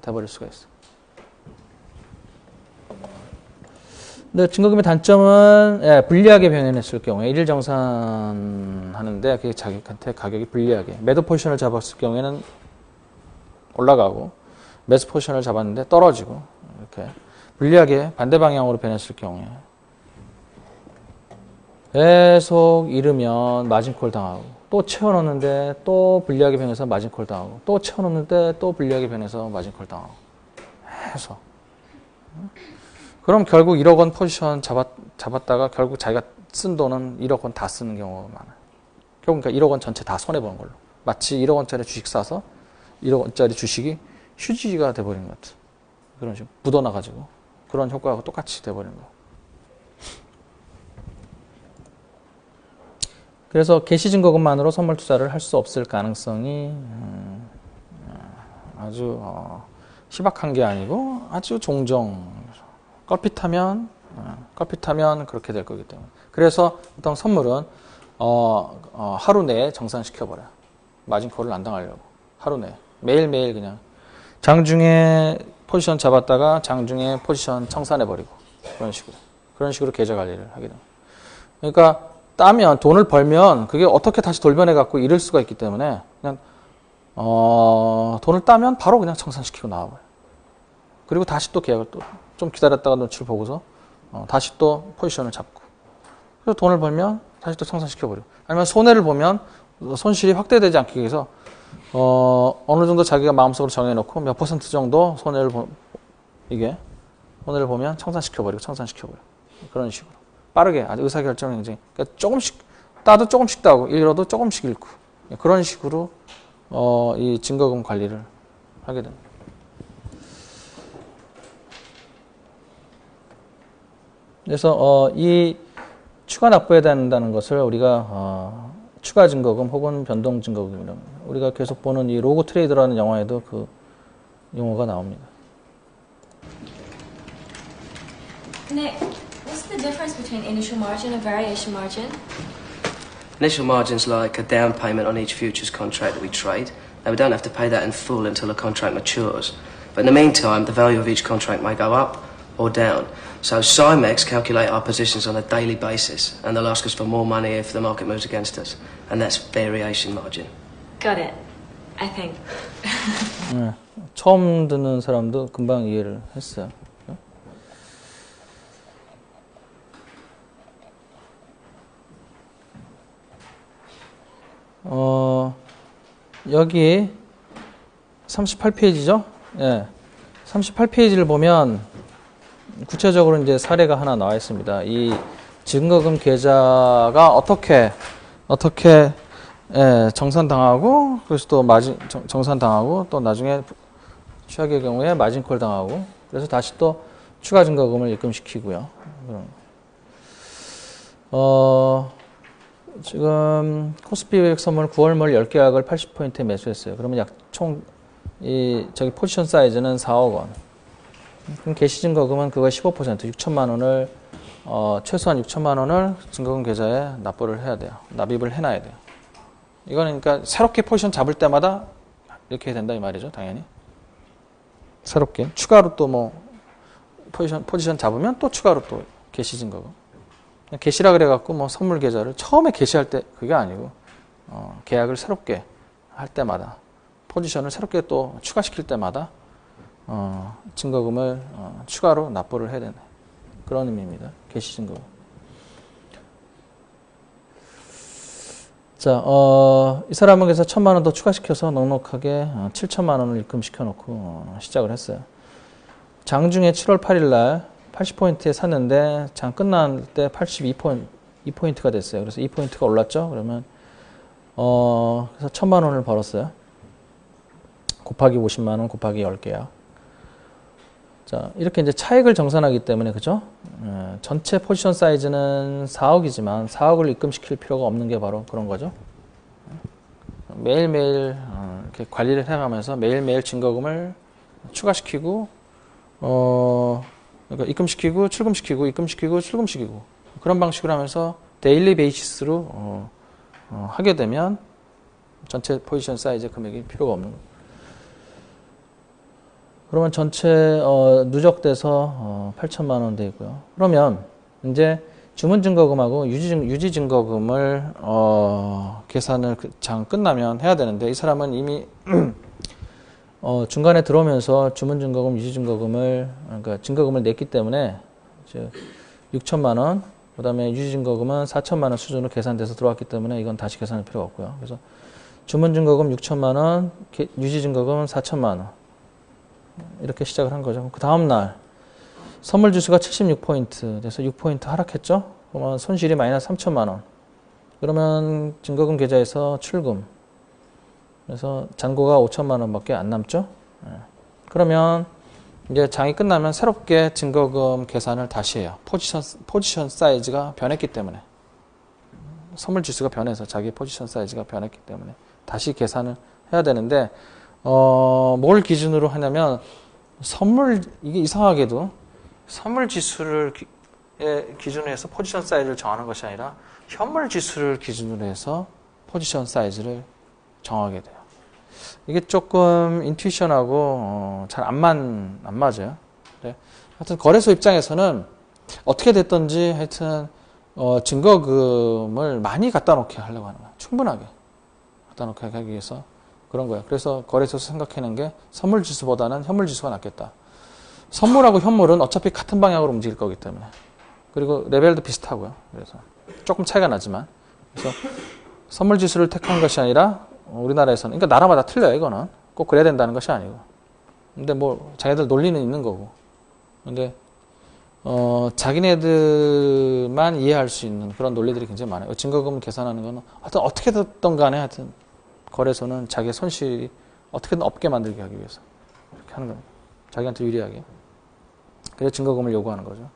돼버릴 수가 있어요. 근데 증거금의 단점은 불리하게 변현했을 경우에 일일 정산하는데 그게 자기한테 가격이 불리하게 매도 포지션을 잡았을 경우에는 올라가고 매수 포지션을 잡았는데 떨어지고 이렇게 불리하게 반대 방향으로 변했을 경우에 계속 잃으면 마진콜 당하고 또 채워넣는데 또 불리하게 변해서 마진콜 당하고 또 채워넣는데 또 불리하게 변해서 마진콜 당하고 계속. 그럼 결국 1억 원 포지션 잡았다가 결국 자기가 쓴 돈은 1억 원 다 쓰는 경우가 많아요. 결국 그러니까 1억 원 전체 다 손해보는 걸로. 마치 1억 원짜리 주식 사서 1억 원짜리 주식이 휴지가 돼버리는 것 같아요. 그런 식으로 묻어나가지고 그런 효과하고 똑같이 돼버리는 거. 그래서 개시 증거금만으로 선물 투자를 할 수 없을 가능성이 아주 희박한 게 아니고 아주 종종 껄핏하면 그렇게 될 거기 때문에. 그래서 보통 선물은 하루 내에 정산시켜버려요. 마진콜을 안 당하려고. 하루 내에. 매일매일 그냥 장중에 포지션 잡았다가 장중에 포지션 청산해버리고 그런 식으로 계좌 관리를 하게 됩니다. 그러니까 따면 돈을 벌면 그게 어떻게 다시 돌변해 갖고 잃을 수가 있기 때문에 그냥 돈을 따면 바로 그냥 청산시키고 나와버려요. 그리고 다시 또 계약을 또 좀 기다렸다가 눈치를 보고서 다시 또 포지션을 잡고 그래서 돈을 벌면 다시 또 청산시켜버리고 아니면 손해를 보면 손실이 확대되지 않기 위해서 어느 정도 자기가 마음속으로 정해놓고 몇 % 정도 손해를 보면 청산시켜버리고 그런 식으로 빠르게 아주 의사결정을 굉장히 그러니까 조금씩 따도 조금씩 따고 잃어도 조금씩 잃고 그런 식으로 이 증거금 관리를 하게 됩니다. 그래서 이 추가 납부해야 된다는 것을 우리가 추가 증거금 혹은 변동 증거금이라고 합니다. 우리가 계속 보는 이 로그 트레이더라는 영화에도 그 용어가 나옵니다. Nick, what's the difference between initial margin and variation margin? Initial margin's like a down payment on each futures contract that we trade. Now, we don't have to pay that in full until the contract matures. But in the meantime, the value of each contract may go up or down. So Cymex calculate our positions on a daily basis, and they'll ask us for more money if the market moves against us. And that's variation margin. Got it. I think. 처음 듣는 사람도 금방 이해를 했어요. 여기 38페이지죠? 예. 38페이지를 보면 구체적으로 이제 사례가 하나 나와 있습니다. 이 증거금 계좌가 어떻게 정산당하고 그래서 또 정산당하고 또 나중에 최악의 경우에 마진콜 당하고 그래서 다시 또 추가 증거금을 입금시키고요. 지금 코스피 500 선물 9월 말 10계약을 80포인트에 매수했어요. 그러면 저기 포지션 사이즈는 4억 원. 그럼 개시 증거금은 그거 15% 6천만 원을 최소한 6천만 원을 증거금 계좌에 납부를 해야 돼요. 납입을 해놔야 돼요. 이거는 그러니까 새롭게 포지션 잡을 때마다 이렇게 해야 된다 이 말이죠. 당연히 새롭게 추가로 또 뭐 포지션 잡으면 또 추가로 또 개시 증거금. 개시라 그래갖고 뭐 선물 계좌를 처음에 개시할 때 그게 아니고 계약을 새롭게 할 때마다 포지션을 새롭게 또 추가시킬 때마다 증거금을 추가로 납부를 해야 되는 그런 의미입니다. 개시 증거금. 자, 이 사람은 그래서 1,000만 원 더 추가시켜서 넉넉하게 7천만 원을 입금시켜 놓고 시작을 했어요. 장중에 7월 8일 날 80포인트에 샀는데 장 끝날 때 82포인트가 됐어요. 그래서 2포인트가 올랐죠. 그러면 그래서 1,000만 원을 벌었어요. 곱하기 50만 원 곱하기 10개야. 자, 이렇게 이제 차익을 정산하기 때문에, 그죠? 전체 포지션 사이즈는 4억이지만 4억을 입금시킬 필요가 없는 게 바로 그런 거죠. 매일매일 이렇게 관리를 해가면서 매일매일 증거금을 추가시키고, 그러니까 입금시키고, 출금시키고, 입금시키고, 출금시키고, 그런 방식으로 하면서 데일리 베이시스로 하게 되면 전체 포지션 사이즈 금액이 필요가 없는 거예요. 그러면 전체 누적돼서 8천만 원 되고요. 그러면 이제 주문 증거금하고 유지 증거금을 계산을 장 끝나면 해야 되는데, 이 사람은 이미 중간에 들어오면서 주문 증거금, 유지 증거금을, 그러니까 증거금을 냈기 때문에 6천만 원, 그다음에 유지 증거금은 4천만 원 수준으로 계산돼서 들어왔기 때문에 이건 다시 계산할 필요가 없고요. 그래서 주문 증거금 6천만 원, 유지 증거금은 4천만 원. 이렇게 시작을 한 거죠. 그 다음 날 선물 지수가 76포인트 돼서 6포인트 하락했죠. 그러면 손실이 마이너스 3천만 원. 그러면 증거금 계좌에서 출금. 그래서 잔고가 5천만 원밖에 안 남죠. 그러면 이제 장이 끝나면 새롭게 증거금 계산을 다시 해요. 포지션 사이즈가 변했기 때문에. 선물 지수가 변해서 자기 포지션 사이즈가 변했기 때문에 다시 계산을 해야 되는데, 뭘 기준으로 하냐면, 이게 이상하게도 선물 지수를 기준으로 해서 포지션 사이즈를 정하는 것이 아니라 현물 지수를 기준으로 해서 포지션 사이즈를 정하게 돼요. 이게 조금 인투이션하고 잘 안 맞아요. 네. 하여튼 거래소 입장에서는 어떻게 됐든지 하여튼 증거금을 많이 갖다 놓게 하려고 하는 거야. 충분하게 갖다 놓게 하기 위해서 그런 거예요. 그래서 거래소에서 생각하는 게 선물 지수보다는 현물 지수가 낫겠다. 선물하고 현물은 어차피 같은 방향으로 움직일 거기 때문에. 그리고 레벨도 비슷하고요. 그래서 조금 차이가 나지만. 그래서 선물 지수를 택한 것이 아니라 우리나라에서는, 그러니까 나라마다 틀려요. 이거는 꼭 그래야 된다는 것이 아니고. 근데 뭐 자기들 논리는 있는 거고. 근데 자기네들만 이해할 수 있는 그런 논리들이 굉장히 많아요. 증거금 계산하는 거는 하여튼 어떻게 됐든 간에 하여튼 거래소는 자기의 손실이 어떻게든 없게 만들게 하기 위해서 이렇게 하는 겁니다. 자기한테 유리하게. 그래서 증거금을 요구하는 거죠.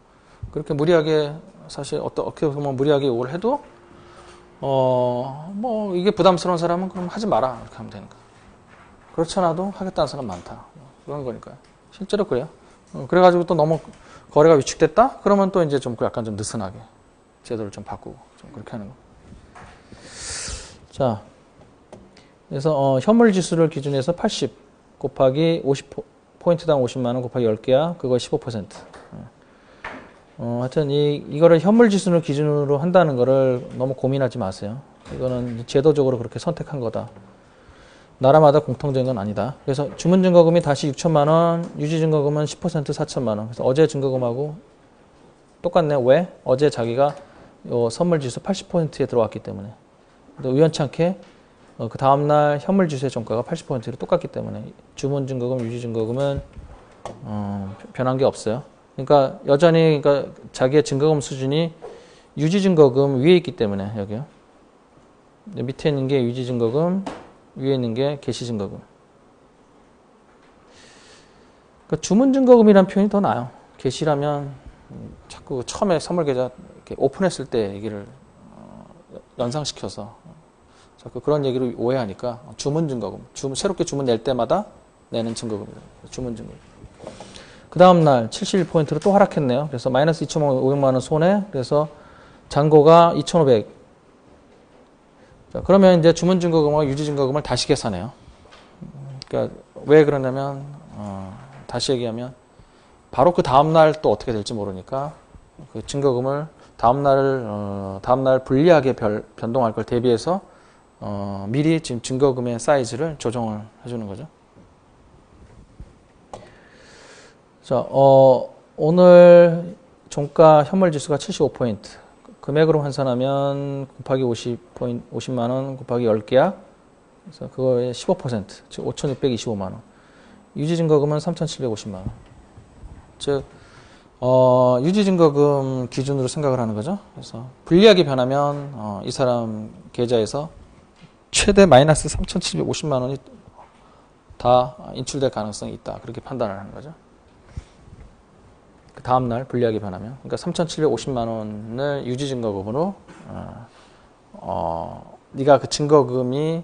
그렇게 무리하게, 사실 어떻게 보면 무리하게 요구를 해도 뭐 이게 부담스러운 사람은 그럼 하지 마라 이렇게 하면 되니까. 그렇지 않아도 하겠다는 사람 많다. 그런 거니까요. 실제로 그래요. 그래가지고 또 너무 거래가 위축됐다? 그러면 또 이제 좀 약간 좀 느슨하게 제도를 좀 바꾸고 좀 그렇게 하는 거. 자, 그래서 현물 지수를 기준해서 80 곱하기 50포인트당 50만 원 곱하기 10개야. 그거 15%. 하여튼 이거를 현물 지수를 기준으로 한다는 거를 너무 고민하지 마세요. 이거는 제도적으로 그렇게 선택한 거다. 나라마다 공통된 건 아니다. 그래서 주문 증거금이 다시 6천만 원, 유지 증거금은 10% 4천만 원. 그래서 어제 증거금하고 똑같네. 왜? 어제 자기가 선물 지수 80%에 들어왔기 때문에. 근데 우연치 않게 그 다음날 현물 지수의 종가가 80%로 똑같기 때문에 주문 증거금, 유지 증거금은 변한 게 없어요. 그러니까 여전히 그러니까 자기의 증거금 수준이 유지 증거금 위에 있기 때문에 여기요. 밑에 있는 게 유지 증거금, 위에 있는 게 개시 증거금. 그러니까 주문 증거금이라는 표현이 더 나아요. 개시라면 자꾸 처음에 선물 계좌 이렇게 오픈했을 때 얘기를 연상시켜서 자꾸 그런 얘기를 오해하니까 주문 증거금, 새롭게 주문 낼 때마다 내는 증거금이다. 주문 증거금. 그 다음날 71포인트로 또 하락했네요. 그래서 마이너스 2,500만 원 손해. 그래서 잔고가 2,500. 자, 그러면 이제 주문 증거금과 유지 증거금을 다시 계산해요. 그러니까 왜 그러냐면 다시 얘기하면 바로 그 다음날 또 어떻게 될지 모르니까 그 증거금을 다음날 불리하게 변동할 걸 대비해서 미리 지금 증거금의 사이즈를 조정을 해주는 거죠. 자, 오늘 종가 현물 지수가 75포인트. 금액으로 환산하면 곱하기 50만 원 곱하기 10개야. 그래서 그거의 15%, 즉 5,625만 원. 유지 증거금은 3,750만 원. 즉 유지 증거금 기준으로 생각을 하는 거죠. 그래서 불리하게 변하면 이 사람 계좌에서 최대 마이너스 3,750만 원이 다 인출될 가능성이 있다. 그렇게 판단을 하는 거죠. 그 다음날 불리하게 변하면. 그러니까 3,750만 원을 유지증거금으로 네가 그 증거금이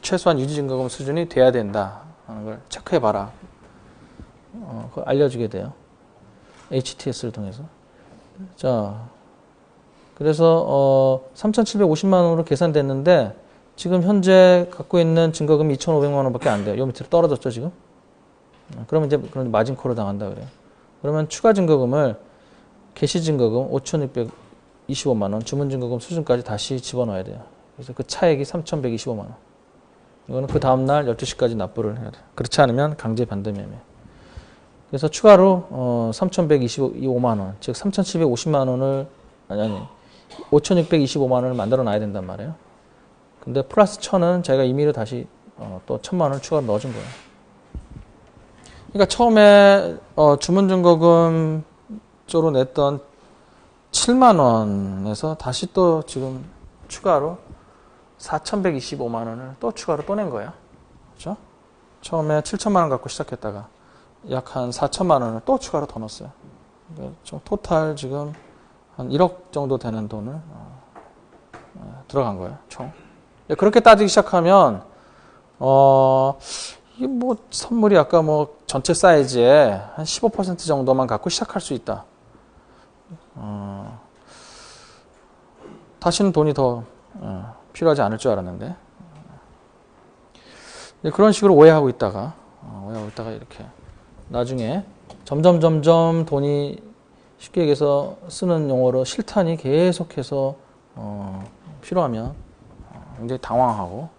최소한 유지증거금 수준이 돼야 된다 하는 걸 체크해봐라. 그걸 알려주게 돼요. HTS를 통해서. 자, 그래서 3,750만 원으로 계산됐는데 지금 현재 갖고 있는 증거금이 2,500만 원밖에 안 돼요. 요 밑으로 떨어졌죠 지금. 그러면 이제 마진콜을 당한다 그래요. 그러면 추가 증거금을 개시 증거금 5,625만 원, 주문 증거금 수준까지 다시 집어넣어야 돼요. 그래서 그 차액이 3,125만 원. 이거는 그 다음날 12시까지 납부를 해야 돼요. 그렇지 않으면 강제 반대매매. 그래서 추가로 3,125만 원, 즉 3,750만 원을 아니 5,625만 원을 만들어 놔야 된단 말이에요. 근데 플러스 1,000은 자기가 임의로 다시 또 1,000만 원을 추가로 넣어준 거예요. 그러니까 처음에 주문증거금 쪽으로 냈던 7만 원에서 다시 또 지금 추가로 4,125만 원을 또 추가로 또 낸 거예요. 그렇죠? 처음에 7천만 원 갖고 시작했다가 약 한 4천만 원을 또 추가로 더 넣었어요. 그러니까 좀 토탈 지금 한 1억 정도 되는 돈을 들어간 거예요, 총. 그렇게 따지기 시작하면 이게 뭐 선물이 아까 뭐 전체 사이즈의 한 15% 정도만 갖고 시작할 수 있다. 다시는 돈이 더 필요하지 않을 줄 알았는데 그런 식으로 오해하고 있다가 이렇게 나중에 점점 돈이 쉽게 얘기해서 쓰는 용어로 실탄이 계속해서 필요하면 굉장히 당황하고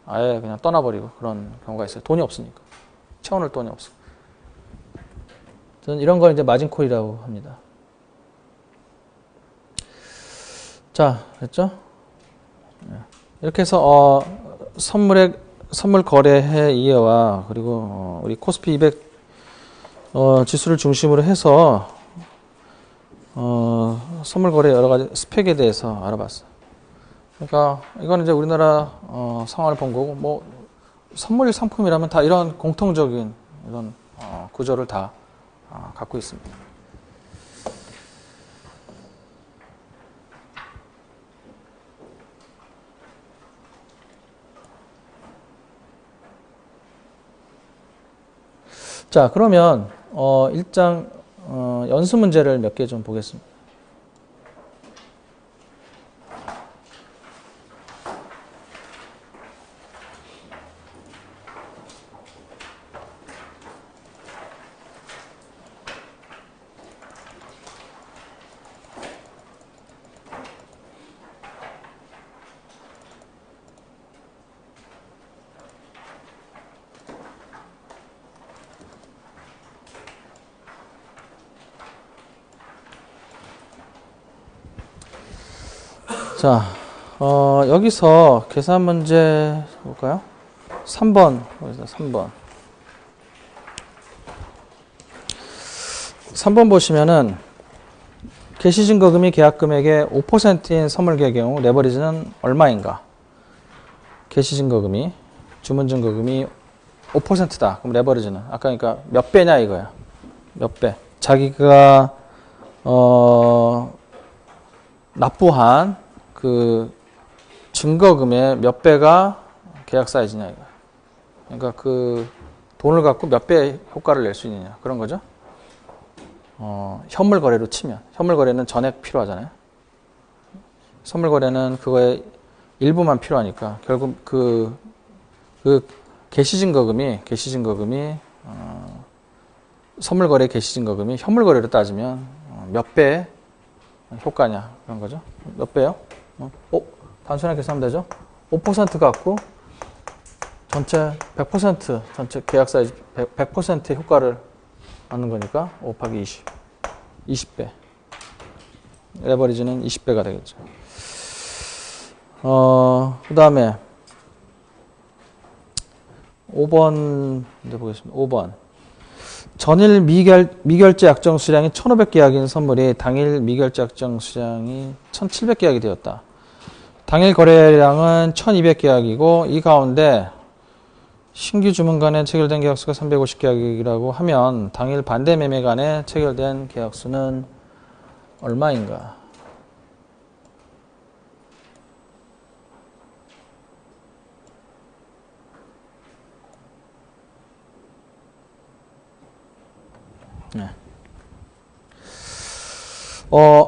아예 그냥 떠나버리고 그런 경우가 있어요. 돈이 없으니까. 채워놓을 돈이 없어. 저는 이런 걸 이제 마진콜이라고 합니다. 자, 됐죠? 이렇게 해서 선물 거래해 이해와 그리고 우리 코스피 200 지수를 중심으로 해서 선물 거래 여러 가지 스펙에 대해서 알아봤어요. 그러니까 이거는 이제 우리나라 상황을 본 거고 뭐 선물 상품이라면 다 이런 공통적인 이런 구조를 다 갖고 있습니다. 자, 그러면 1장 연수 문제를 몇 개 좀 보겠습니다. 자, 여기서 계산 문제 볼까요? 3번, 여기서 3번. 3번 보시면은 개시증거금이 계약금액의 5%인 선물계의 경우 레버리지는 얼마인가? 개시증거금이 주문증거금이 5%다. 그럼 레버리지는 아까 그러니까 몇 배냐 이거야. 몇 배. 자기가 납부한 그 증거금의 몇 배가 계약 사이즈냐 이거. 그러니까 그 돈을 갖고 몇 배 효과를 낼 수 있느냐 그런 거죠. 현물 거래로 치면 현물 거래는 전액 필요하잖아요. 선물 거래는 그거의 일부만 필요하니까 결국 그 개시증거금이 선물 거래 개시증거금이 현물 거래로 따지면 몇 배 효과냐 그런 거죠. 몇 배요? 단순하게 계산하면 되죠. 5% 갖고 전체 100% 전체 계약 사이즈 100%의 효과를 얻는 거니까 5 곱하기 20배. 레버리지는 20배가 되겠죠. 그 다음에 5번 보겠습니다. 5번. 전일 미결제 약정 수량이 1,500계약인 선물이 당일 미결제 약정 수량이 1,700계약이 되었다. 당일 거래량은 1200계약이고 이 가운데 신규 주문 간에 체결된 계약수가 350계약이라고 하면 당일 반대 매매 간에 체결된 계약수는 얼마인가? 네.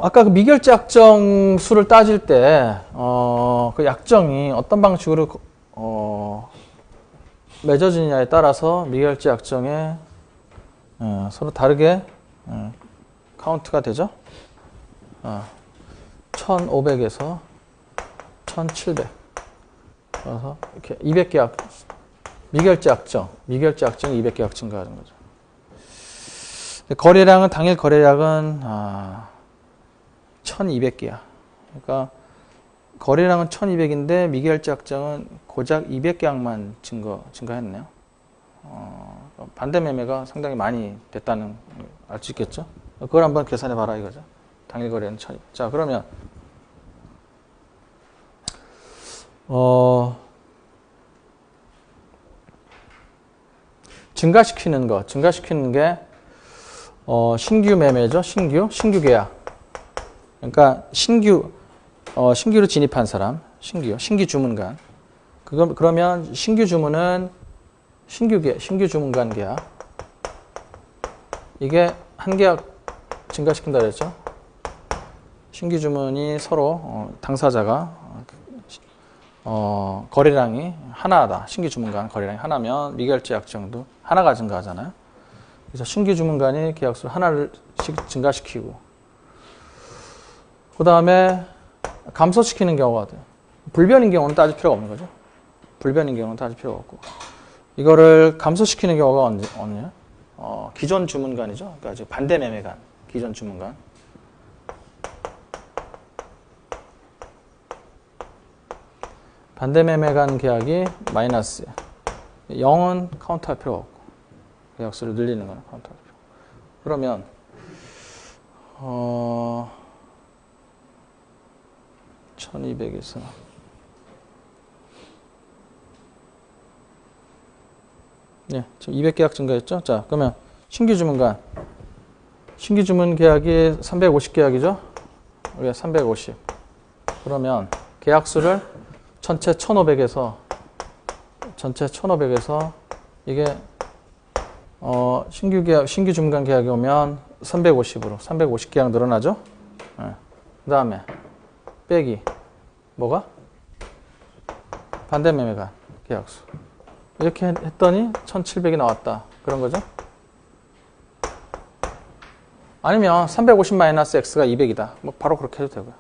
아까 그 미결제 약정 수를 따질 때, 그 약정이 어떤 방식으로, 맺어지느냐에 따라서 미결제 약정에 서로 다르게 카운트가 되죠. 1500에서 1700. 그래서 이렇게 200계약, 미결제 약정이 200계약 증가하는 거죠. 거래량은, 당일 거래량은 1200개야. 그러니까 거래량은 1200인데 미결제 약정은 고작 200계약만 증가했네요. 반대 매매가 상당히 많이 됐다는 알 수 있겠죠. 그걸 한번 계산해 봐라 이거죠. 당일 거래는 1200. 자, 그러면 증가시키는 게 신규 매매죠. 신규 계약. 그러니까 신규로 진입한 사람, 신규 주문간. 그러면 신규 주문은 신규 주문간 계약. 이게 한 계약 증가시킨다 그랬죠. 신규 주문이 서로 당사자가 거래량이 하나다. 신규 주문간 거래량이 하나면 미결제 약정도 하나가 증가하잖아요. 그래서 신규 주문간이 계약수를 하나씩 증가시키고, 그 다음에 감소시키는 경우가 돼요. 불변인 경우는 따질 필요가 없는 거죠. 불변인 경우는 따질 필요가 없고, 이거를 감소시키는 경우가 언제냐? 기존 주문간이죠. 그러니까 지금 반대 매매간, 기존 주문간. 반대 매매간 계약이 마이너스. 0은 카운트할 필요가 없고, 계약수를 늘리는 거는 카운트할 필요. 그러면 1200에서 네, 지금 200계약 증가했죠? 자, 그러면 신규 주문 계약이 350계약이죠? 우리가 350. 그러면 계약수를 전체 1500에서 이게 신규 주문간 계약이 오면 350으로 350계약 늘어나죠? 네. 그 다음에 빼기 뭐가? 반대 매매간 계약수. 이렇게 했더니 1700이 나왔다. 그런 거죠? 아니면 350 마이너스 x가 200이다. 뭐 바로 그렇게 해도 되고요.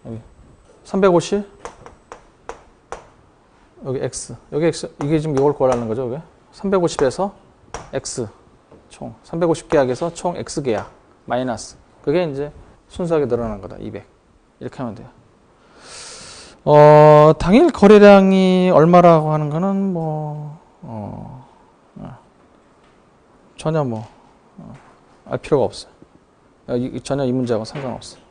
여기 350 여기 x 이게 지금 이걸 구하라는 거죠. 이게 350에서 x 총 350계약에서 총 x계약 마이너스 그게 이제 순수하게 늘어난 거다. 200 이렇게 하면 돼요. 당일 거래량이 얼마라고 하는 거는 전혀 알 필요가 없어요. 전혀 이 문제하고 상관없어요.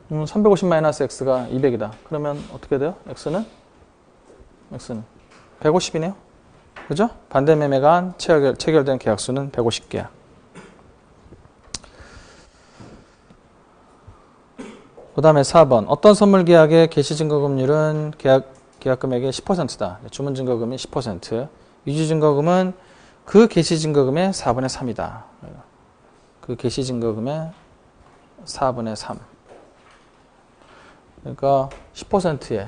350 마이너스 x가 200이다. 그러면 어떻게 돼요? x는 150이네요. 그죠? 반대 매매간 체결된 계약수는 150개야. 그 다음에 4번. 어떤 선물 계약의 개시 증거금률은 계약 금액의 10%다. 주문 증거금이 10%. 유지 증거금은 그 개시 증거금의 4분의 3이다. 그 개시 증거금의 4분의 3. 그러니까 10%에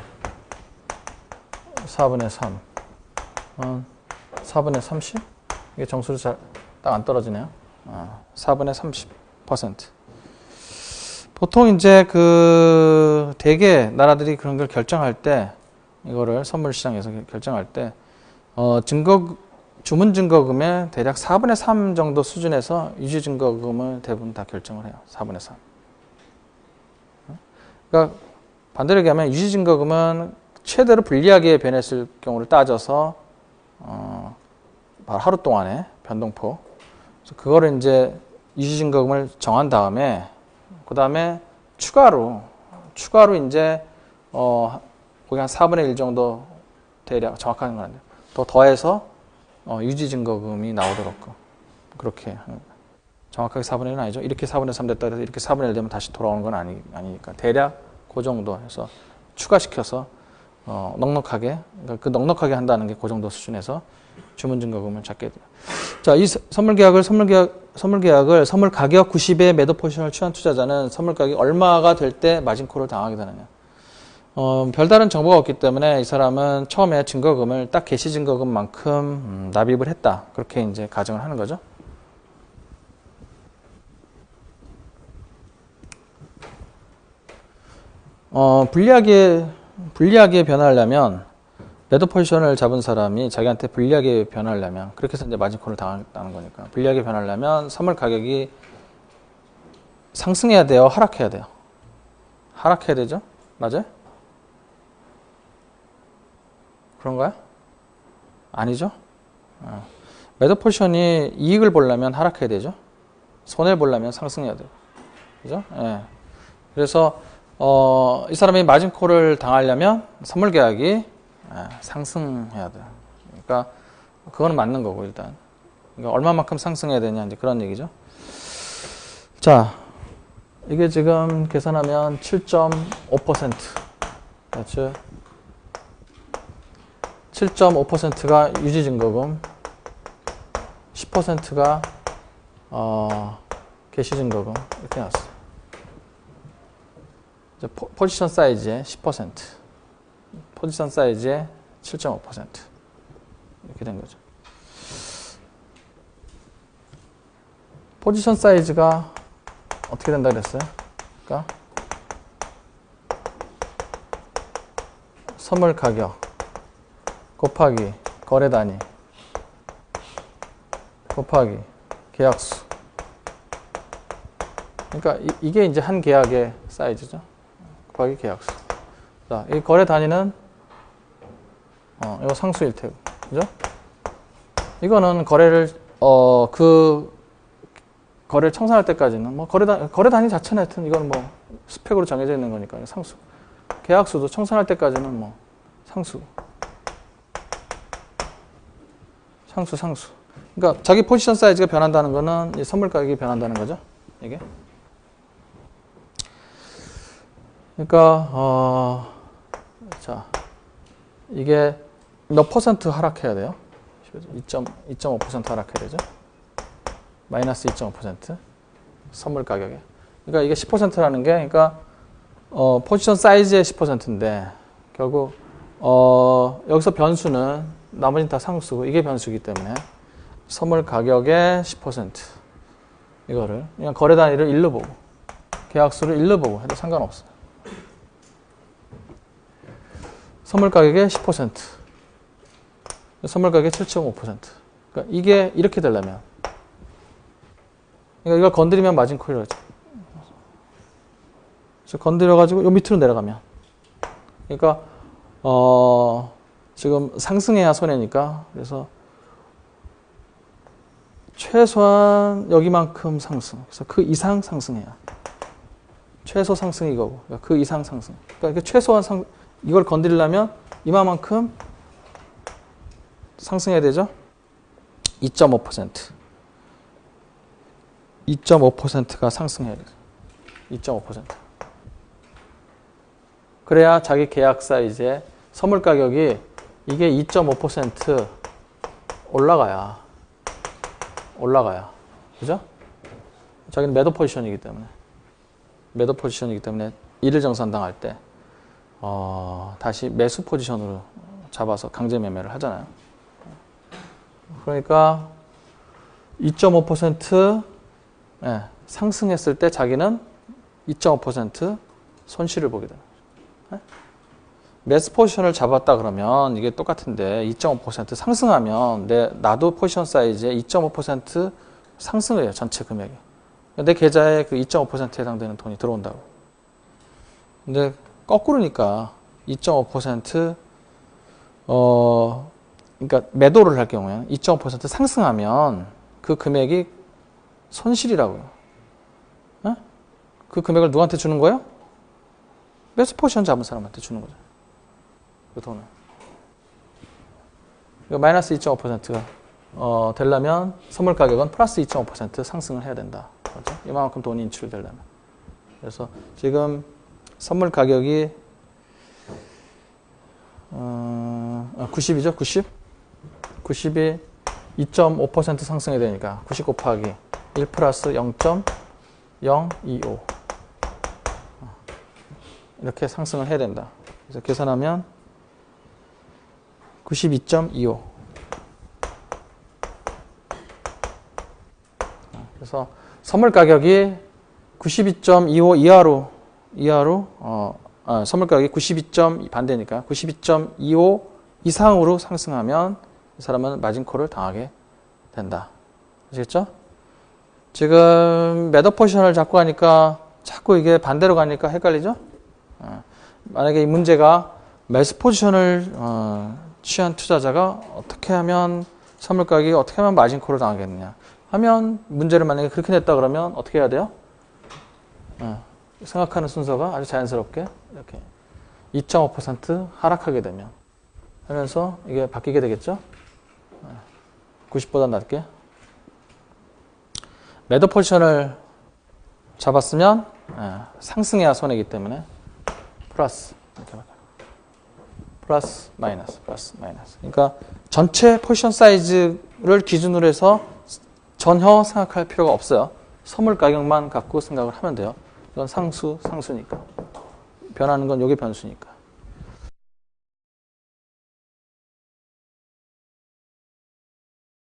4분의 3. 4분의 30? 이게 정수로 잘 딱 안 떨어지네요. 4분의 30%. 보통 이제 대개 나라들이 그런 걸 결정할 때, 이거를 선물 시장에서 결정할 때, 주문 증거금의 대략 4분의 3 정도 수준에서 유지 증거금을 대부분 다 결정을 해요. 4분의 3. 그러니까 반대로 얘기하면 유지 증거금은 최대로 불리하게 변했을 경우를 따져서 하루 동안의 변동폭. 그래서 그거를 이제 유지 증거금을 정한 다음에 그 다음에 추가로 이제 거기 한 4분의 1 정도 대략 정확한 건 아니에요. 더 더해서 유지 증거금이 나오도록 그렇게 정확하게 4분의 1은 아니죠. 이렇게 4분의 3 됐다 해서 이렇게 4분의 1 되면 다시 돌아오는 건 아니니까 대략 그 정도 해서 추가시켜서 넉넉하게 그러니까 그 넉넉하게 한다는 게 그 정도 수준에서 주문 증거금을 잡게 돼요. 자, 이 선물 가격 90에 매도 포지션을 취한 투자자는 선물 가격이 얼마가 될 때 마진콜을 당하게 되느냐. 별다른 정보가 없기 때문에 이 사람은 처음에 증거금을 딱 개시 증거금만큼 납입을 했다. 그렇게 이제 가정을 하는 거죠. 불리하게 변화하려면 매도 포지션을 잡은 사람이 자기한테 불리하게 변화하려면 그렇게 해서 이제 마진콜을 당한다는 거니까 불리하게 변화하려면 선물 가격이 상승해야 돼요? 하락해야 돼요? 하락해야 되죠? 맞아요? 그런가요? 아니죠? 매도 포지션이 이익을 보려면 하락해야 되죠? 손해를 보려면 상승해야 돼요. 그죠? 예. 그래서 이 사람이 마진콜을 당하려면 선물 계약이 상승해야 돼요. 그러니까 그거는 맞는 거고 일단. 그러니까 얼마만큼 상승해야 되냐 이제 그런 얘기죠. 자, 이게 지금 계산하면 7.5%. 그렇죠? 7.5%가 유지증거금, 10%가 개시증거금 이렇게 나왔어요. 포지션 사이즈의 10%, 포지션 사이즈의 7.5% 이렇게 된 거죠. 포지션 사이즈가 어떻게 된다 그랬어요? 그러니까 선물 가격 곱하기 거래 단위 곱하기 계약수. 그러니까 이게 이제 한 계약의 사이즈죠. 곱하기 계약수. 자, 이 거래 단위는 이거 상수일 테고, 그죠? 이거는 거래를 거래를 청산할 때까지는 뭐 거래 단위 자체는 하여튼 이건 뭐 스펙으로 정해져 있는 거니까 상수. 계약수도 청산할 때까지는 뭐 상수. 상수. 그러니까 자기 포지션 사이즈가 변한다는 거는 이 선물 가격이 변한다는 거죠. 이게. 그러니까 자, 이게 몇 퍼센트 하락해야 돼요? 2.5% 하락해야 되죠. 마이너스 2.5% 선물 가격에. 그러니까 이게 10%라는 게 그러니까 포지션 사이즈의 10%인데 결국 여기서 변수는 나머지는 다 상수고 이게 변수이기 때문에 선물 가격의 10% 이거를 그냥 거래 단위를 1로 보고 계약수를 1로 보고 해도 상관없어요. 선물 가격의 10% 선물 가격의 7.5% 그러니까 이게 이렇게 되려면 그러니까 이걸 건드리면 마진콜이라고 하죠. 그래서 건드려가지고 요 밑으로 내려가면 그러니까 지금 상승해야 손해니까 그래서 최소한 여기만큼 상승. 그래서 그 이상 상승해야. 최소 상승이 이거고. 그러니까 그 이상 상승. 그러니까 최소한 이걸 건드리려면 이만큼 상승해야 되죠. 2.5%. 2.5%가 상승해야 돼요. 2.5%. 그래야 자기 계약 사이즈의 선물 가격이 이게 2.5% 올라가야. 그죠? 자기는 매도 포지션이기 때문에 이를 정산당할 때 다시 매수 포지션으로 잡아서 강제 매매를 하잖아요. 그러니까 2.5% 상승했을 때 자기는 2.5% 손실을 보게 되는 거죠. 매수 포지션을 잡았다 그러면 이게 똑같은데 2.5% 상승하면 나도 포지션 사이즈에 2.5% 상승을 해요. 전체 금액에. 내 계좌에 그 2.5%에 해당되는 돈이 들어온다고. 근데 거꾸로니까 2.5% 그러니까 매도를 할 경우에 2.5% 상승하면 그 금액이 손실이라고요. 그 금액을 누구한테 주는 거예요? 매수 포지션 잡은 사람한테 주는 거죠. 그 돈을. 마이너스 2.5%가 되려면 선물 가격은 플러스 2.5% 상승을 해야 된다. 그렇죠? 이만큼 돈이 인출되려면. 그래서 지금 선물 가격이 90이죠? 90? 90이 2.5% 상승해야 되니까 90 곱하기 1 플러스 0.025 이렇게 상승을 해야 된다. 그래서 계산하면 92.25 그래서 선물 가격이 92.25 이하로 선물 가격이 92. 반대니까 92.25 이상으로 상승하면 이 사람은 마진콜을 당하게 된다. 아시겠죠? 지금 매도 포지션을 잡고 가니까 자꾸 이게 반대로 가니까 헷갈리죠? 만약에 이 문제가 매수 포지션을 취한 투자자가 어떻게 하면 선물 가격이 어떻게 하면 마진콜을 당하겠느냐 하면 문제를 만약에 그렇게 냈다 그러면 어떻게 해야 돼요? 생각하는 순서가 아주 자연스럽게 이렇게 2.5% 하락하게 되면 하면서 이게 바뀌게 되겠죠? 90보다 낮게 매도 포지션을 잡았으면 상승해야 손해이기 때문에 플러스 이렇게 바꿔요. 플러스 마이너스 플러스 마이너스 그러니까 전체 포지션 사이즈를 기준으로 해서 전혀 생각할 필요가 없어요. 선물 가격만 갖고 생각을 하면 돼요. 이건 상수니까 변하는 건 요게 변수니까